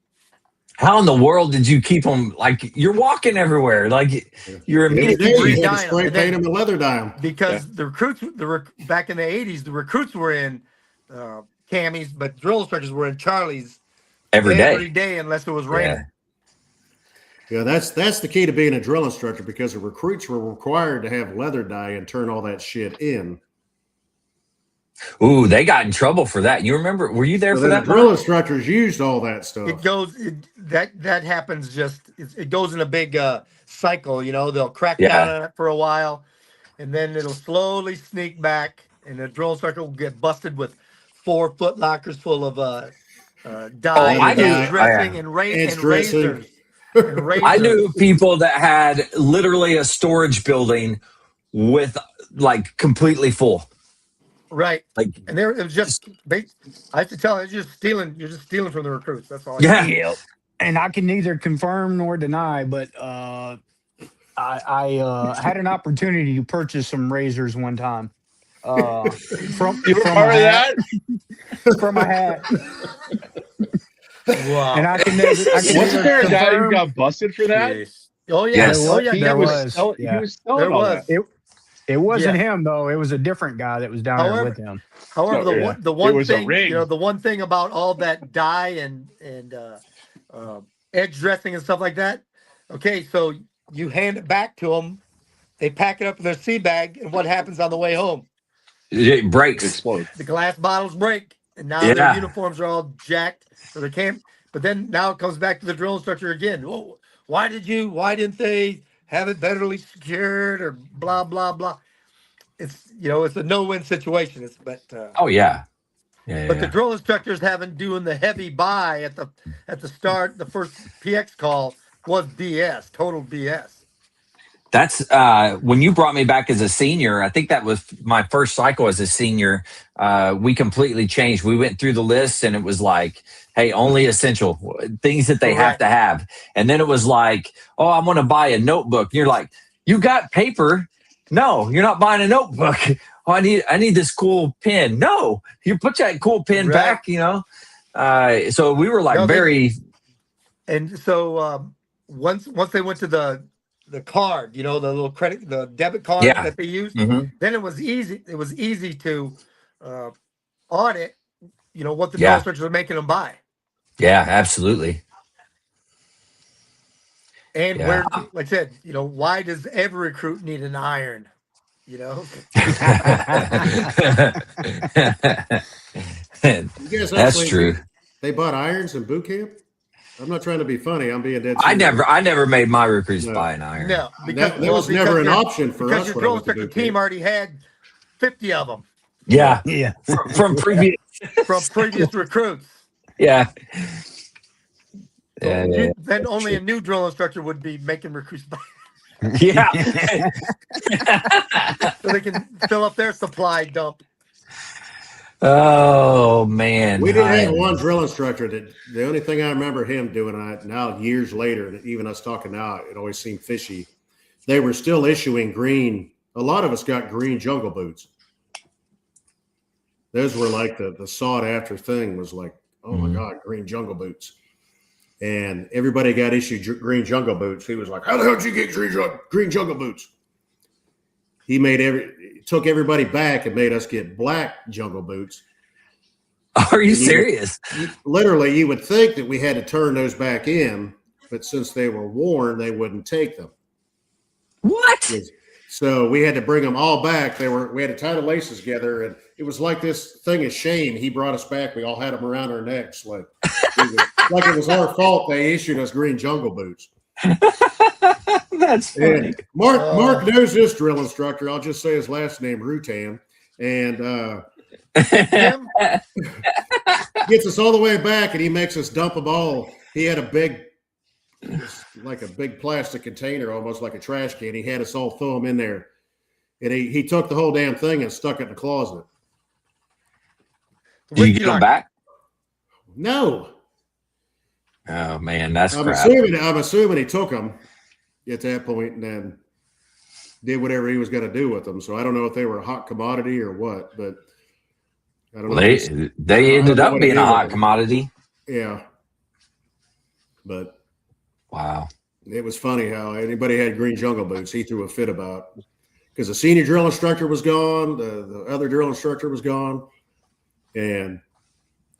How in the world did you keep them? Like you're walking everywhere. Like you're immediately you had to spray paint them and leather dye them. Because the recruits, back in the 80s, the recruits were in camis, but drill instructors were in Charlies every day unless it was raining. Yeah, that's the key to being a drill instructor because the recruits were required to have leather dye and turn all that shit in. Ooh, they got in trouble for that. You remember? Were you there for that? The drill instructors used all that stuff. That happens. It goes in a big cycle. They'll crack down on it for a while, and then it'll slowly sneak back, and the drill instructor will get busted with 4 foot lockers full of dye, dressing, and razors. I knew people that had literally a storage building with like completely full. Right. And it was just, I have to tell you, you're just stealing from the recruits. That's all. Yeah. And I can neither confirm nor deny, but I had an opportunity to purchase some razors one time. From a hat. From a hat. Wow. And I can never. Wasn't there a guy who got busted for that? Jeez. Oh yeah. Yes. Oh yeah. There was. He was selling all that. It wasn't him though. It was a different guy that was down there with him. However, the one thing about all that dye and edge dressing and stuff like that. Okay, so you hand it back to them, they pack it up in their sea bag, and what happens on the way home? It breaks. Explodes. The glass bottles break, and now their uniforms are all jacked for the camp. But then now it comes back to the drill instructor again. Oh, why didn't they have it betterly secured or blah blah blah? It's it's a no-win situation. But the drill instructors doing the heavy buy at the start. The first PX call was BS, total BS. That's when you brought me back as a senior. I think that was my first cycle as a senior. We completely changed. We went through the list and it was like, hey, only essential things that they have to have. And then it was like, oh, I want to buy a notebook. And you're like, you got paper? No, you're not buying a notebook. Oh, I need this cool pen. No, you put that cool pen back. So we were like very. And so once they went to the card, the little the debit card that they used, then it was easy. It was easy to audit, what the drill instructors were making them buy. Yeah, absolutely. And where, like I said, why does every recruit need an iron? That's true. They bought irons in boot camp. I'm not trying to be funny. I'm being dead serious. I never made my recruits buy an iron. No, because that was never an option for us. Because your drill instructor team already had 50 of them. Yeah. From previous recruits. Yeah. Then only a new drill instructor would be making recruits buy. Yeah. So they can fill up their supply dump. Oh man. We didn't have one drill instructor that the only thing I remember him doing now years later, even us talking now, it always seemed fishy. They were still issuing green. A lot of us got green jungle boots. Those were like the sought after thing was like, oh my God, green jungle boots. And everybody got issued green jungle boots. He was like, how the hell did you get green jungle boots? He took everybody back and made us get black jungle boots. Are you serious? Literally, you would think that we had to turn those back in, but since they were worn, they wouldn't take them. What? So we had to bring them all back. We had to tie the laces together, and it was like this thing of shame. He brought us back. We all had them around our necks, like it was our fault. They issued us green jungle boots. That's funny. And Mark knows this drill instructor. I'll just say his last name, Rutan, and gets us all the way back, and he makes us dump them all. He had a big plastic container, almost like a trash can. He had us all throw them in there, and he took the whole damn thing and stuck it in the closet. Did you get them back? No. Oh man, that's I'm crap. assuming he took them at that point and then did whatever he was going to do with them. So I don't know if they were a hot commodity or what, but I don't know. They ended up being a hot commodity. Yeah. But wow. It was funny how anybody had green jungle boots, he threw a fit about, because the senior drill instructor was gone, the other drill instructor was gone, and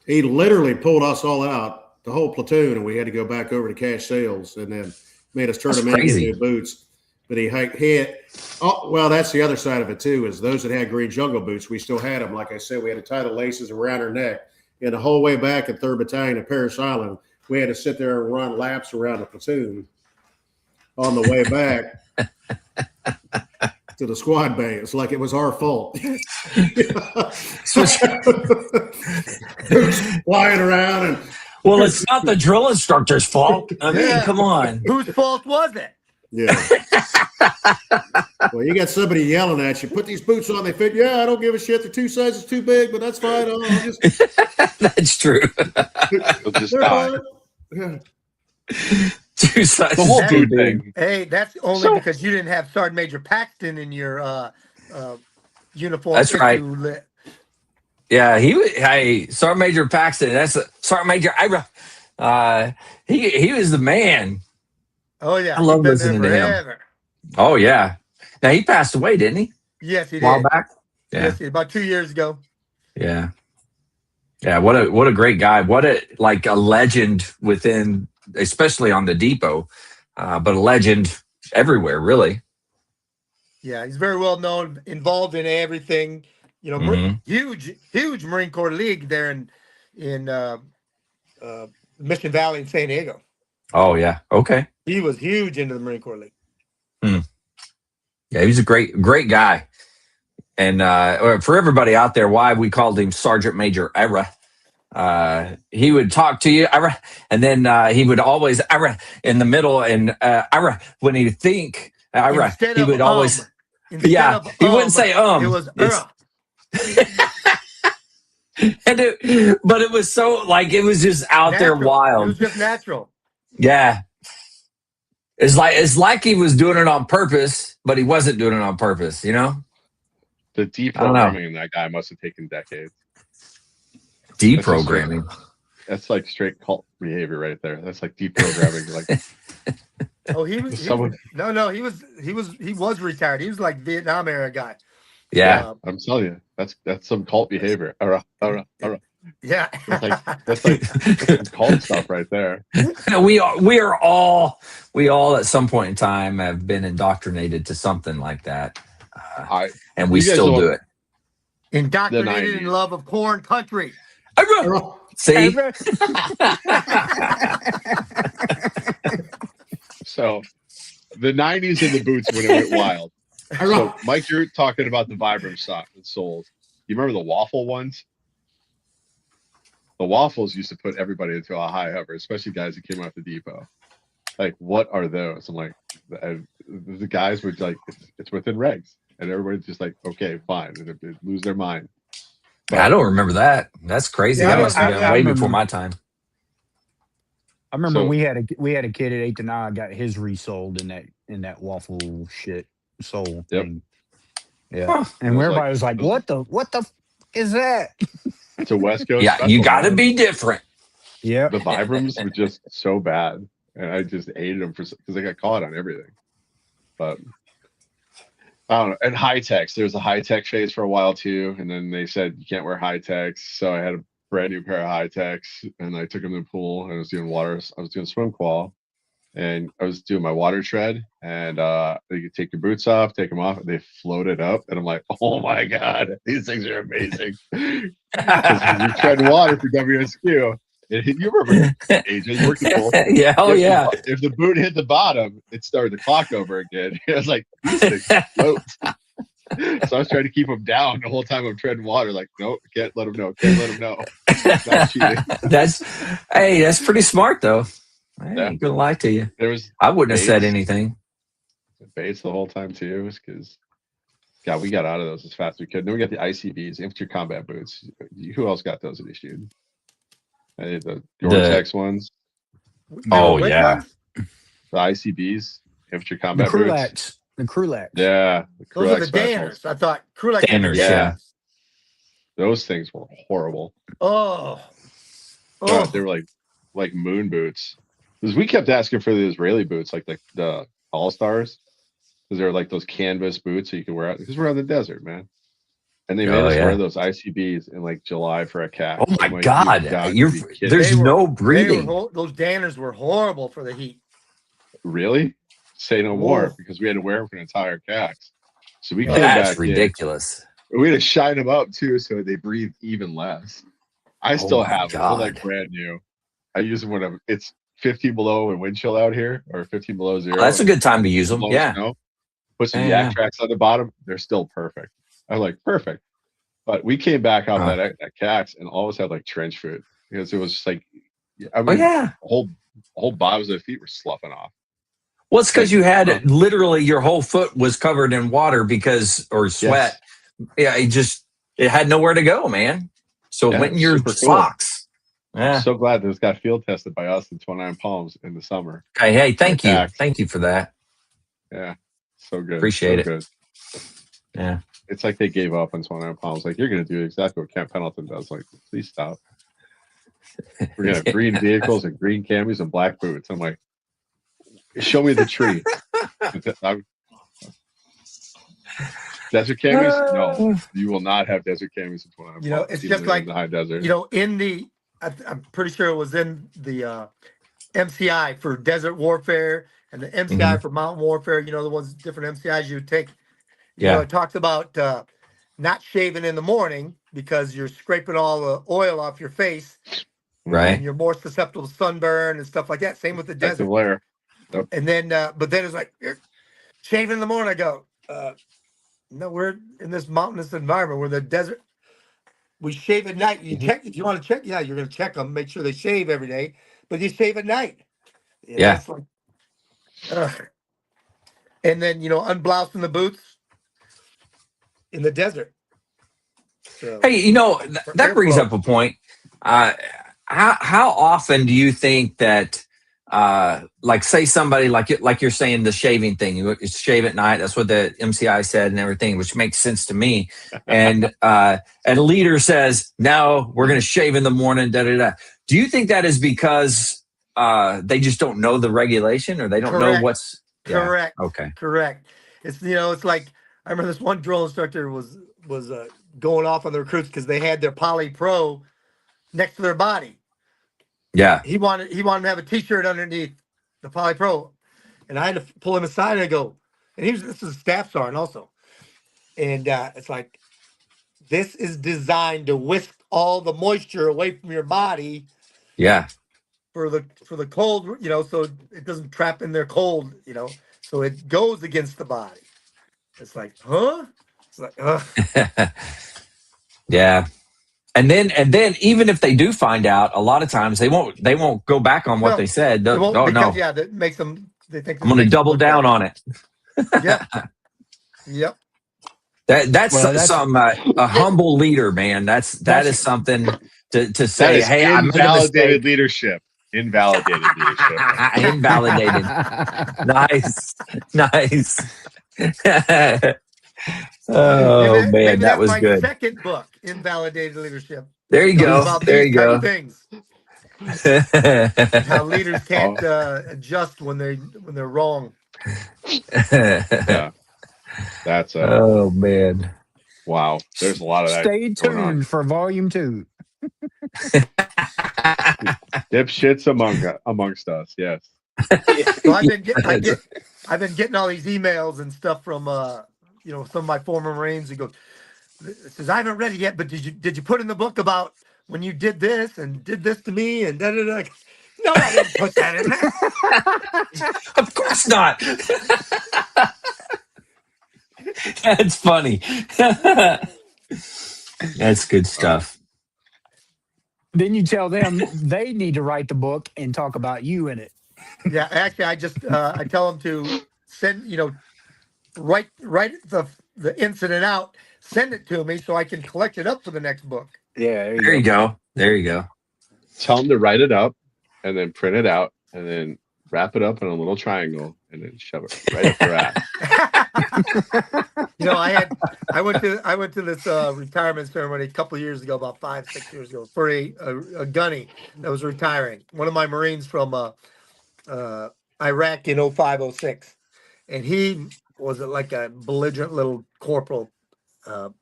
he literally pulled us all out, the whole platoon, and we had to go back over to cash sales and then made us turn them into new boots. But he had, that's the other side of it too, is those that had green jungle boots, we still had them. Like I said, we had to tie the laces around our neck. And the whole way back at 3rd Battalion at Paris Island, we had to sit there and run laps around the platoon on the way back to the squad bay. It's like it was our fault. Flying around and well, it's not the drill instructor's fault. I mean, come on. Whose fault was it? Yeah. Well, you got somebody yelling at you. Put these boots on. They fit. Yeah, I don't give a shit. They're 2 sizes too big, but that's fine. That's true. They'll just die. Yeah. 2 sizes. The whole boot thing. Hey, that's only because you didn't have Sergeant Major Paxton in your uniform. That's right. Yeah, Sergeant Major Paxton. That's Sergeant Major Ira. He was the man. Oh yeah, I love listening to him. Oh yeah. Now he passed away, didn't he? Yes, he did. A while back. Yeah. Yes, about 2 years ago. Yeah. Yeah. What a great guy. What a legend within, especially on the depot, but a legend everywhere, really. Yeah, he's very well known, involved in everything. You know, huge Marine Corps League there in Mission Valley in San Diego. Oh yeah. Okay. He was huge into the Marine Corps League. Yeah, he's a great guy. And for everybody out there, why we called him Sergeant Major Ira. He would talk to you, Ira, and then he would always Ira in the middle, and Ira when he think Ira, he would always he wouldn't say It was but it was so it was just out natural. there wild. It was just natural. Yeah. It's like he was doing it on purpose, but he wasn't doing it on purpose, you know? The deprogramming in that guy must have taken decades. Deprogramming. That's like straight cult behavior right there. That's like deprogramming. Oh, he was retired. He was like Vietnam era guy. Yeah. I'm telling you, that's some cult behavior. Yeah. That's like cult stuff right there. We all at some point in time have been indoctrinated to something like that. And we still do it. Indoctrinated in love of corn country. See? So the 90s in the boots when it went wild. So Mike, you're talking about the Vibram stock that sold. You remember the waffle ones? The waffles used to put everybody into a high hover, especially guys that came off the depot. Like, what are those? I'm like, the guys were like, it's within regs. And everybody's just like, okay, fine. And they lose their mind. But I don't remember that. That's crazy. That must have been way before my time. I remember we had a kid at 8 to 9 got his resold in that waffle shit soul thing. Yeah. Huh. And everybody was like, what the f is that? It's a West Coast. Yeah, you got to be different. Yeah. The Vibrams were just so bad. And I just hated them because they got caught on everything. But I don't know. And high techs. There was a high tech phase for a while too. And then they said you can't wear high techs. So I had a brand new pair of high techs and I took them to the pool and I was doing swim qual. and I was doing my water tread, and you could take your boots off, take them off, and they floated up, and I'm like, oh my god, these things are amazing. Because you're treading water for WSQ. You remember AJ, you worked at Full. Yeah, If the boot hit the bottom, it started the clock over again. I was like, these things float. So I was trying to keep them down the whole time I'm treading water. Like, nope, can't let them know. Can't let them know. Not cheating. That's pretty smart though. I ain't gonna lie to you. I wouldn't have said anything. Baits the whole time too, because God, we got out of those as fast as we could. Then we got the ICBs, infantry combat boots. Who else got those at issued? The Gore-Tex ones. Oh yeah, the ICBs, infantry combat boots. The Krulax. Yeah, those are the Danners. I thought Krulax. Danners, yeah. Those things were horrible. Oh, God, they were like moon boots. Because we kept asking for the Israeli boots, like the All Stars, because they're like those canvas boots that you can wear out. Because we're on the desert, man. And they made us wear those ICBs in like July for a cat. Oh my God! There's no breathing. Those Danners were horrible for the heat. Really? Say no more, because we had to wear them for an entire cax. So we came That's back ridiculous. We had to shine them up too, so they breathe even less. I still have them. They're like brand new. I use them when it's 15 below and wind chill out here, or 15 below zero. That's a good time to use them. Yeah. Snow. Put some yak tracks on the bottom. They're still perfect. I'm like, perfect. But we came back out that cax and always had like trench foot, because it was just like, whole bottoms of the feet were sloughing off. Well, it's because you had literally your whole foot was covered in water or sweat. Yes. Yeah, it had nowhere to go, man. So it went in your socks. Cool. Yeah. I'm so glad this got field tested by us in 29 Palms in the summer. Hey, thank you. Thank you for that. Yeah. So good. Appreciate it. Good. Yeah. It's like they gave up on 29 Palms. Like, you're going to do exactly what Camp Pendleton does. Like, please stop. We're going to have green vehicles and green camis and black boots. I'm like, show me the tree. Desert camis? No, you will not have desert camis in 29 Palms. It's just like the high desert. I'm pretty sure it was in the MCI for desert warfare and the MCI for mountain warfare. The ones different MCIs you would take. It talks about not shaving in the morning because you're scraping all the oil off your face, right? And you're more susceptible to sunburn and stuff like that. Same with the desert. Layer. Yep. And then, but then it's like, you're shaving in the morning. I go, no, we're in this mountainous environment. We're in the desert. We shave at night. You check if you want to check. Yeah, you're going to check them, make sure they shave every day, but you shave at night. Yeah. Like, and then unblousing the boots in the desert. So, hey, that brings up a point. How often do you think that? Like say somebody like you're saying the shaving thing, you shave at night. That's what the MCI said and everything, which makes sense to me. And a leader says, no, we're going to shave in the morning. Da, da, da. Do you think that is because they just don't know the regulation, or they don't know what's correct? Okay, correct. It's it's like I remember this one drill instructor was going off on the recruits because they had their Poly Pro next to their body. Yeah, he wanted to have a T-shirt underneath the Poly Pro, and I had to pull him aside and I go, and this is a staff sergeant also, and it's like, this is designed to whisk all the moisture away from your body. Yeah. For the cold, so it doesn't trap in there cold, so it goes against the body. It's like, huh? It's like, yeah. And then even if they do find out, a lot of times they won't go back on what they said. That makes them. They think I'm going to double down on it. Yep. That's some a humble leader, man. That is something to say. Hey, I made a mistake. Leadership. Invalidated leadership. Invalidated. Nice. Oh man, that was good. Second book, Invalidated Leadership. There you go. There you go. Things. How leaders can't adjust when they're wrong. Yeah. That's oh man. Wow. There's a lot of that. Stay tuned for volume 2. Dipshits amongst us, yes. So I've been getting all these emails and stuff from some of my former Marines. He goes, it says, I haven't read it yet, but did you put in the book about when you did this and did this to me and da da da? No, I didn't put that in there. Of course not. That's funny. That's good stuff. Then you tell them they need to write the book and talk about you in it. Yeah, actually, I just I tell them to send, write the incident out, send it to me so I can collect it up for the next book. Yeah, There you go. There you go. Tell them to write it up and then print it out and then wrap it up in a little triangle and then shove it right up their ass. I went to this retirement ceremony a couple of years ago, about 5-6 years ago, for a gunny that was retiring. One of my Marines from Iraq in 05-06, and he was like a belligerent little corporal,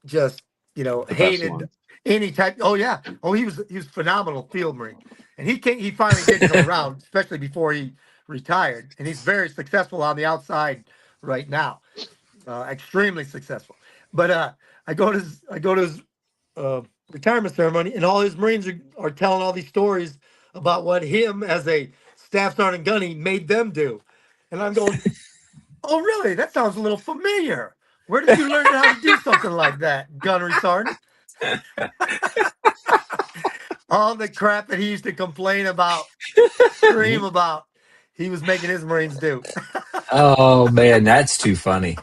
just hated any type. Oh yeah, he was phenomenal field Marine, and he finally did come around, especially before he retired, and he's very successful on the outside right now, extremely successful. But I go to his retirement ceremony, and all his Marines are telling all these stories about what him as a staff sergeant gunny made them do, and I'm going, oh really? That sounds a little familiar. Where did you learn how to do something like that, gunnery sergeant? All the crap that he used to complain about, scream about, he was making his Marines do. Oh man, that's too funny.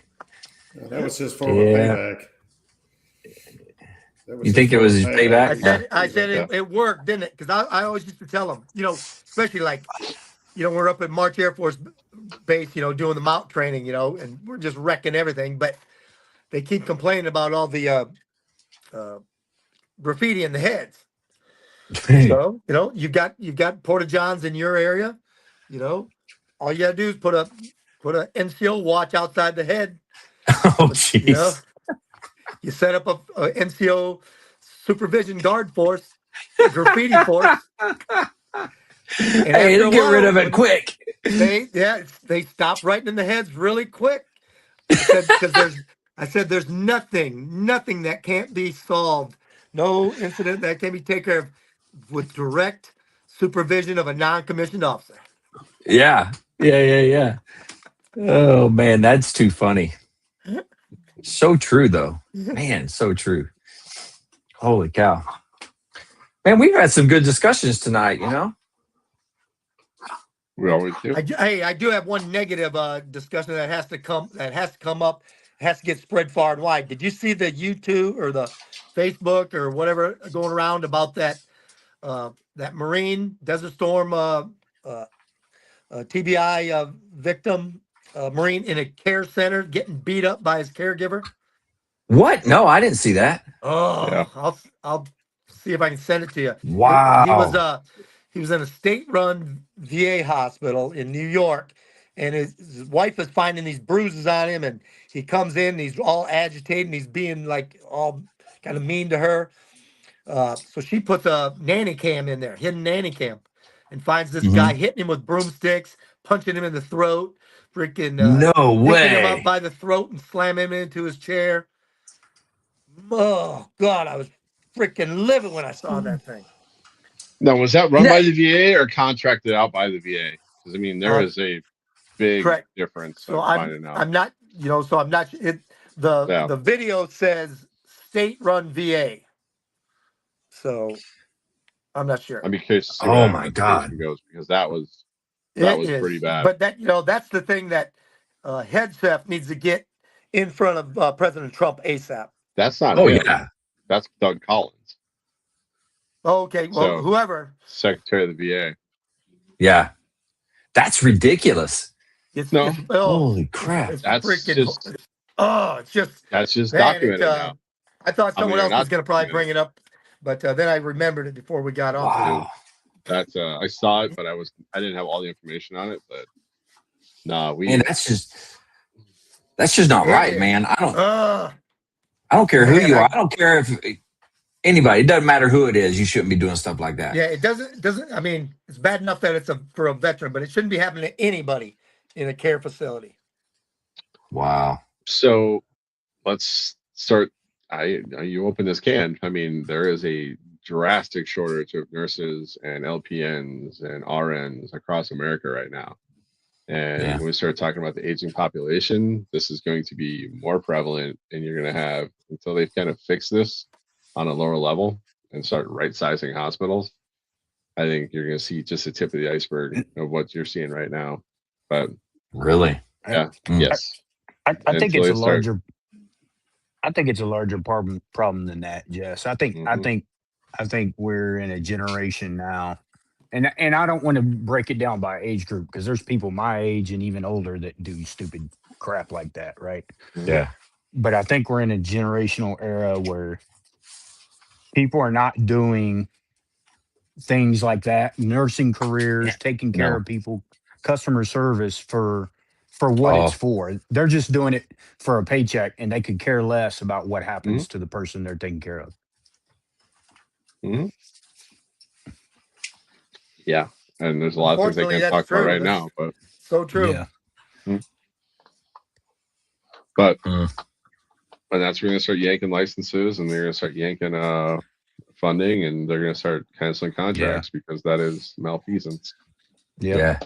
That was his form of payback. You think it was his payback? I said it worked, didn't it? Because I always used to tell them, especially like, we're up at March Air Force Base, doing the mount training, and we're just wrecking everything. But they keep complaining about all the graffiti in the heads. So, you've got Porta-Johns in your area, all you gotta do is put a NCO watch outside the head. Oh, jeez. You set up a NCO supervision guard force, graffiti force. Hey, they'll get rid of it quick. They stop writing in the heads really quick. I said there's nothing that can't be solved. No incident that can be taken care of with direct supervision of a non-commissioned officer. Yeah. Oh man, that's too funny. So true though. Man, so true. Holy cow. Man, we've had some good discussions tonight, We always do. I do have one negative discussion that has to come up, has to get spread far and wide. Did you see the YouTube or the Facebook or whatever going around about that Marine Desert Storm TBI victim, Marine in a care center getting beat up by his caregiver? What? No, I didn't see that. Oh, yeah. I'll see if I can send it to you. Wow. He was in a state-run VA hospital in New York, and his wife is finding these bruises on him, and he comes in, and he's all agitated, and he's being like all kind of mean to her. So she puts a nanny cam in there, hidden nanny cam, and finds this guy hitting him with broomsticks, punching him in the throat, freaking no way, picking him up by the throat and slamming him into his chair. Oh God, I was freaking livid when I saw that thing. Now, was that run by the VA or contracted out by the VA? Because I mean, there is a big difference. So I'm not, so I'm not. The video says state-run VA. So I'm not sure. I'd be curious to see oh my God, goes, because that was pretty bad. But that that's the thing that HEDSEF needs to get in front of President Trump ASAP. That's not. Oh him. yeah, that's Doug Collins. Okay, well, whoever. Secretary of the VA. Yeah, that's ridiculous. Holy crap! That's freaking. That's just documented now. I thought someone else was going to probably bring it up, but then I remembered it before we got off. Wow. That's I saw it, but I didn't have all the information on it. But man, that's just not right, man. I don't care who you are. I don't care if Anybody, it doesn't matter who it is. You shouldn't be doing stuff like that. Yeah, it doesn't. I mean, it's bad enough that it's for a veteran, but it shouldn't be happening to anybody in a care facility. Wow. So let's start. You open this can. I mean, there is a drastic shortage of nurses and LPNs and RNs across America right now. And when we start talking about the aging population, this is going to be more prevalent, and you're going to have, until they've kind of fixed this on a lower level and start right-sizing hospitals, I think you're going to see just the tip of the iceberg of what you're seeing right now. But really, yeah, yes. I think it's a larger. I think it's a larger problem than that, Jess. I think we're in a generation now, and I don't want to break it down by age group, because there's people my age and even older that do stupid crap like that, right? Yeah. But I think we're in a generational era where people are not doing things like that, nursing careers, taking care of people, customer service for what it's for. They're just doing it for a paycheck, and they could care less about what happens to the person they're taking care of. Yeah, and there's a lot of things they can't talk about right now, but so true. Yeah. But that's where we're gonna start yanking licenses, and they're gonna start yanking funding, and they're gonna start canceling contracts because that is malfeasance. Yeah.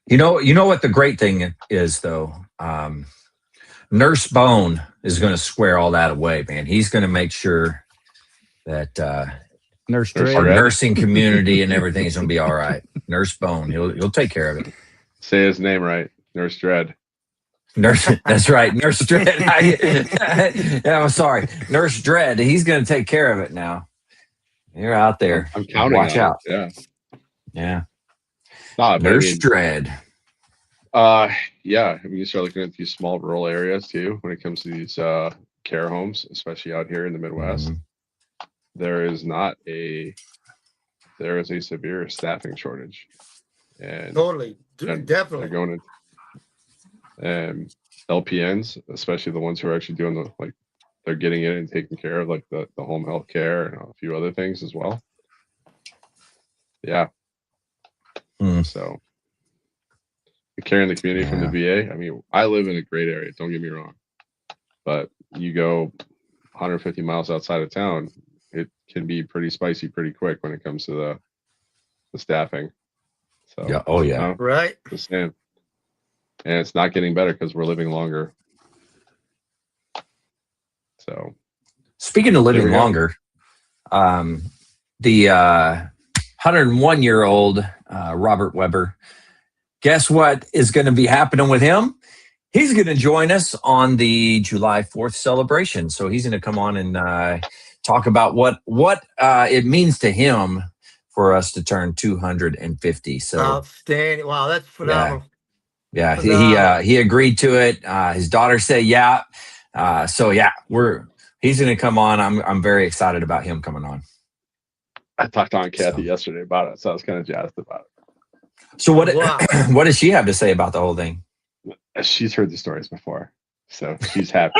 You know what the great thing is, though? Nurse Bone is going to square all that away, man. He's going to make sure that our nursing community and everything is going to be all right. Nurse Bone, he'll take care of it. Say his name right, Nurse Dread. Nurse, that's right, Nurse Dread. I'm sorry, Nurse Dread. He's going to take care of it now. You're out there. I'm counting. Watch out. Yeah. Nurse Dread. Yeah. I mean, you start looking at these small rural areas too when it comes to these care homes, especially out here in the Midwest. There is a severe staffing shortage. And totally, definitely. They're going in, LPNs, especially the ones who are actually doing they're getting in and taking care of like the home health care and a few other things as well. Yeah. So carrying the community from the VA. I mean, I live in a great area, don't get me wrong, but you go 150 miles outside of town, it can be pretty spicy pretty quick when it comes to the staffing. So right. Just saying. And it's not getting better because we're living longer. So speaking of living longer, the 101-year-old Robert Weber, guess what is going to be happening with him? He's going to join us on the July 4th celebration. So he's going to come on and talk about what it means to him for us to turn 250. So outstanding! Wow, that's phenomenal. Yeah. He agreed to it. His daughter said, yeah. He's going to come on. I'm very excited about him coming on. I talked to Aunt Kathy yesterday about it, so I was kind of jazzed about it. So what does she have to say about the whole thing? She's heard the stories before, so she's happy.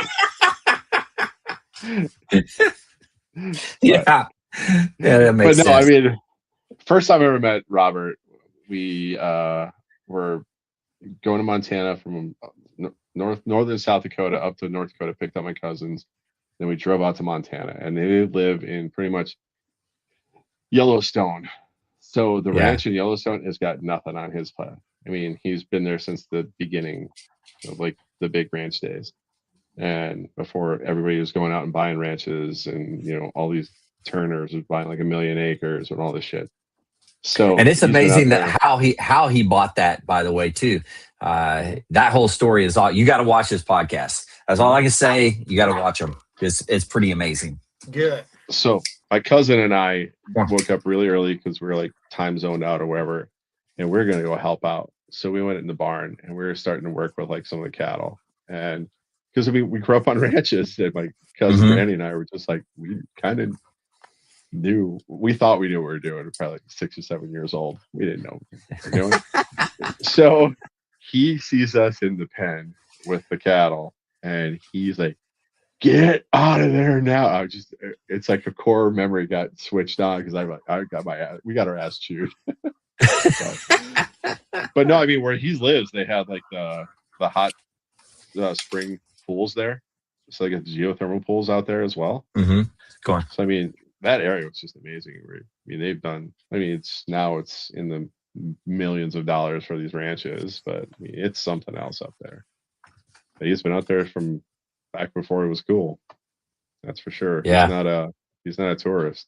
That makes sense. I mean, first time I ever met Robert, we were going to Montana from northern South Dakota up to North Dakota, picked up my cousins. Then we drove out to Montana, and they live in pretty much Yellowstone. So the ranch in Yellowstone has got nothing on his plan. I mean, he's been there since the beginning of like the big ranch days. And before everybody was going out and buying ranches, and all these Turners was buying like 1 million acres and all this shit. So and it's amazing that how he bought that, by the way, too. That whole story is all you got to watch this podcast. That's all I can say. You got to watch them. It's pretty amazing. Good. So my cousin and I woke up really early because we were like time zoned out or whatever, and we are going to go help out. So we went in the barn and we were starting to work with like some of the cattle. And because we grew up on ranches, and my cousin Randy and I were just like, we kind of knew, we thought we knew what we were doing. We're probably like 6 or 7 years old. We didn't know what we were doing. So he sees us in the pen with the cattle, and he's like, get out of there now. It's like a core memory got switched on because we got our ass chewed. But no, I mean, where he lives, they have like the hot spring pools there. So they got geothermal pools out there as well. Mm-hmm. Go on. So I mean, that area was just amazing. I mean, it's in the millions of dollars for these ranches, but I mean, it's something else up there. But he's been out there from back before it was cool. That's for sure. Yeah. He's not a tourist.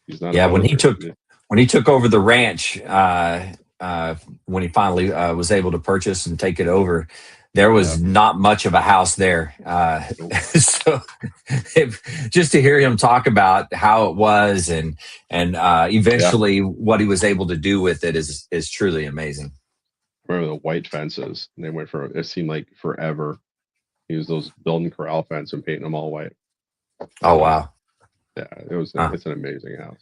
He's not. Yeah. When he took over the ranch, when he finally was able to purchase and take it over, there was not much of a house there. So just to hear him talk about how it was and eventually what he was able to do with it is truly amazing. Remember the white fences? And they went for, it seemed like forever. He used those building corral fence and painting them all white. Oh, wow. Yeah, it's an amazing house.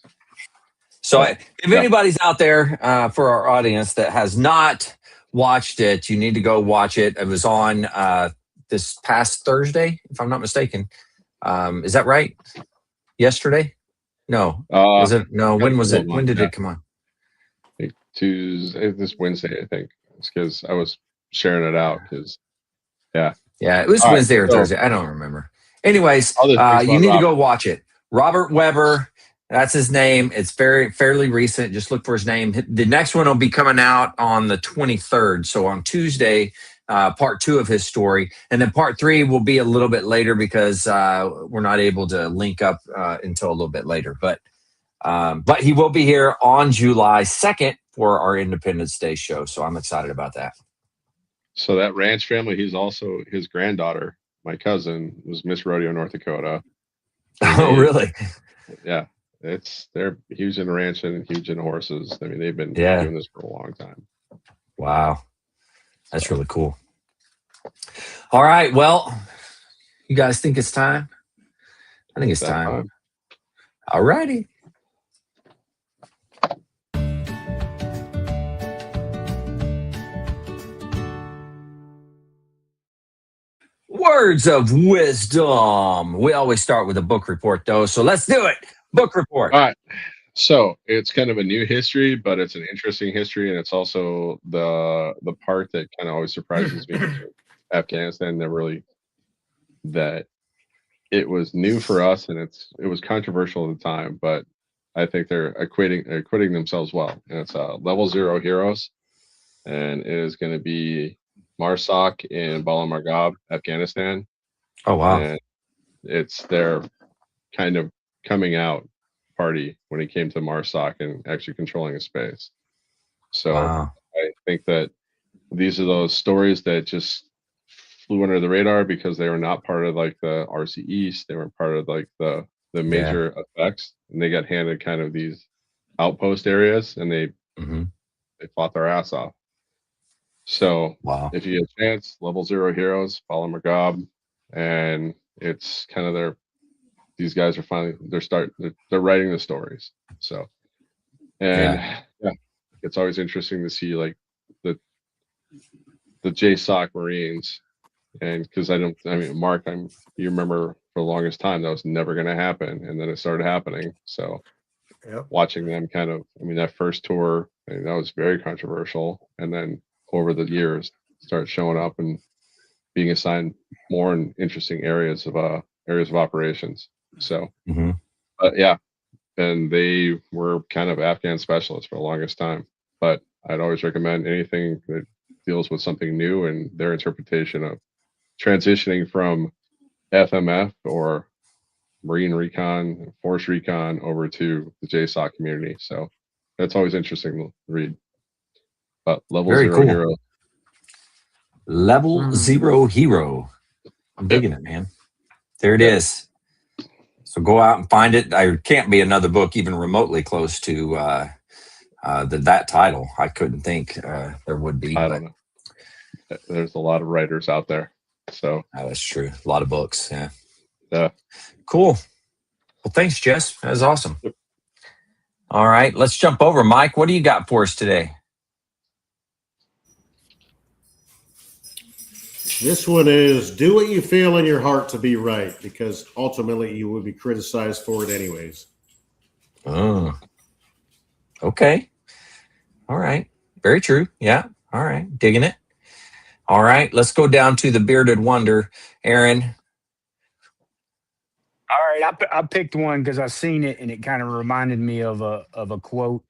So if anybody's out there for our audience that has not watched it, you need to go watch it. It was on this past Thursday, if I'm not mistaken. Is that right? Yesterday? No. Was it? No. When was it? When did it come on? Tuesday, this Wednesday, I think. It's because I was sharing it out. Yeah, it was Wednesday or Thursday. I don't remember. Anyways, you need to go watch it. Robert Weber. That's his name. It's fairly recent. Just look for his name. The next one will be coming out on the 23rd. So on Tuesday, part 2 of his story. And then part 3 will be a little bit later because we're not able to link up until a little bit later. But he will be here on July 2nd for our Independence Day show. So I'm excited about that. So that ranch family, his granddaughter, my cousin, was Miss Rodeo North Dakota. Oh, really? Yeah. They're huge in ranch and huge in horses. I mean, they've been doing this for a long time. Wow. That's really cool. All right. Well, you guys think it's time? I think it's time. All righty. Words of wisdom. We always start with a book report, though. So let's do it. Book report. All right. So it's kind of a new history, but it's an interesting history, and it's also the part that kind of always surprises me. Afghanistan, that it was new for us, and it was controversial at the time, but I think they're acquitting themselves well. And it's Level 0 Heroes, and it is going to be Marsoc in Bala Margab, Afghanistan. Oh wow! And it's their kind of coming out party when it came to Marsoc and actually controlling a space. So I think that these are those stories that just flew under the radar because they were not part of like the RC East. They weren't part of like the major effects, and they got handed kind of these outpost areas, and they fought their ass off. So if you get a chance, Level 0 Heroes, Bala Margab, and it's kind of these guys are finally they're writing the stories. So it's always interesting to see like the JSOC Marines, and because Mark, you remember for the longest time that was never going to happen, and then it started happening. So watching them kind of, that first tour, that was very controversial, and then over the years start showing up and being assigned more and interesting areas of operations. So, but and they were kind of Afghan specialists for the longest time. But I'd always recommend anything that deals with something new and their interpretation of transitioning from FMF or Marine Recon, Force Recon over to the JSOC community. So that's always interesting to read. But Level 0 Hero. Level 0 Hero. I'm digging it, man. There it is. So go out and find it. There can't be another book even remotely close to that title. I couldn't think there would be. I don't know. There's a lot of writers out there. So that's true. A lot of books. Yeah. Yeah. Cool. Well, thanks, Jess. That was awesome. All right. Let's jump over. Mike, what do you got for us today? This one is do what you feel in your heart to be right, because ultimately you will be criticized for it anyways. Oh, okay. All right. Very true. Yeah. All right. Digging it. All right. Let's go down to the bearded wonder, Aaron. All right, I picked one because I seen it and it kind of reminded me of a quote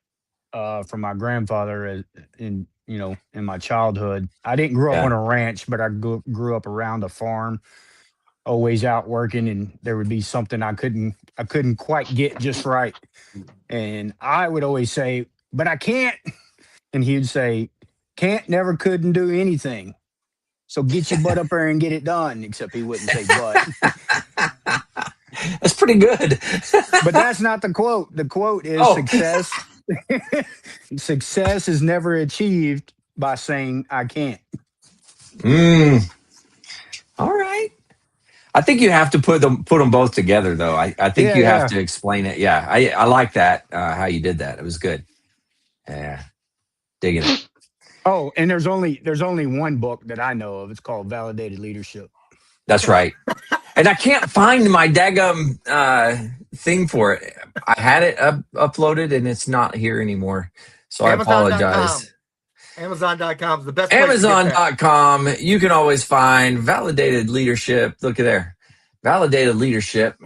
from my grandfather in my childhood. I didn't grow up on a ranch, but I grew up around a farm, always out working, and there would be something I couldn't quite get just right, and I would always say, "But I can't," and he'd say, "Can't, never, couldn't do anything. So get your butt up there and get it done." Except he wouldn't say "but." That's pretty good. But that's not the quote. The quote is success. Success is never achieved by saying I can't. All right. I think you have to put them both together, though. I think you have to explain it. Yeah, I like that, how you did that. It was good. Yeah. Digging it. Oh, and there's only one book that I know of. It's called Validated Leadership. That's right. And I can't find my daggum thing for it. I had it uploaded and it's not here anymore. So Amazon. I apologize. Amazon.com is the best. Amazon.com. You can always find Validated Leadership. Look at there. Validated Leadership.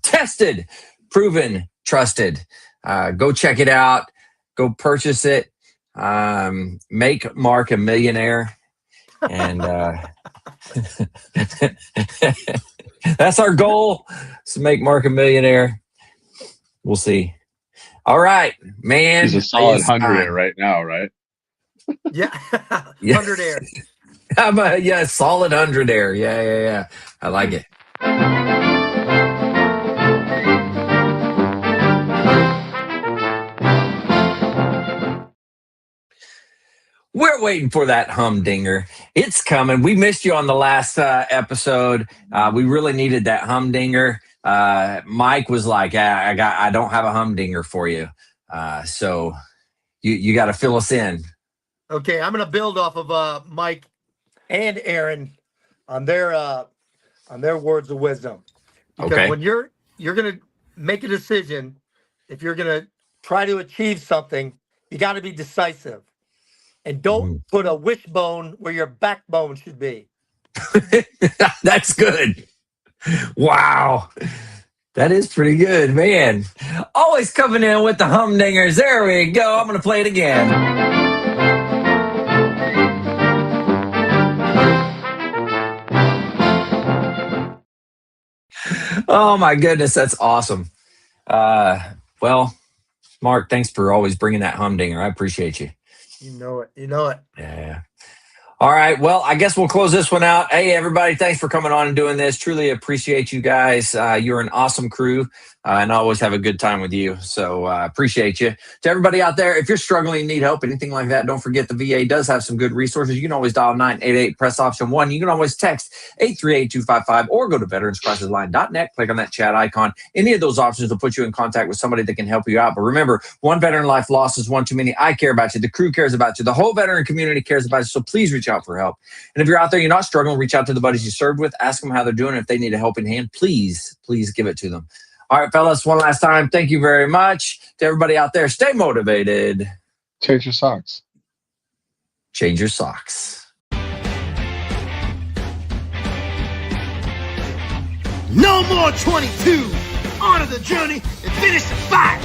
Tested, proven, trusted. Go check it out. Go purchase it. Make Mark a millionaire. And that's our goal, is to make Mark a millionaire. We'll see. All right, man. He's a solid 100 right now, right? Yeah. 100 air. Solid 100 air. Yeah. I like it. We're waiting for that humdinger. It's coming. We missed you on the last episode. We really needed that humdinger. Mike was like, I don't have a humdinger for you. So you got to fill us in. Okay, I'm going to build off of Mike and Aaron on their words of wisdom. Because when you're going to make a decision, if you're going to try to achieve something, you got to be decisive. And don't put a wishbone where your backbone should be. That's good. Wow. That is pretty good, man. Always coming in with the humdingers. There we go. I'm going to play it again. Oh, my goodness. That's awesome. Well, Mark, thanks for always bringing that humdinger. I appreciate you. You know it. Yeah. All right. Well, I guess we'll close this one out. Hey, everybody, thanks for coming on and doing this. Truly appreciate you guys. You're an awesome crew, and I always have a good time with you. So appreciate you. To everybody out there, if you're struggling, need help, anything like that, don't forget the VA does have some good resources. You can always dial 988, press option 1. You can always text 838-255 or go to veteranscrisisline.net. Click on that chat icon. Any of those options will put you in contact with somebody that can help you out. But remember, one veteran life lost is one too many. I care about you. The crew cares about you. The whole veteran community cares about you. So please reach out for help. And if you're out there, you're not struggling, reach out to the buddies you served with, ask them how they're doing. If they need a helping hand, please give it to them. All right, fellas, one last time. Thank you very much. To everybody out there, stay motivated. Change your socks. Change your socks. No more 22. On to the journey and finish the fight.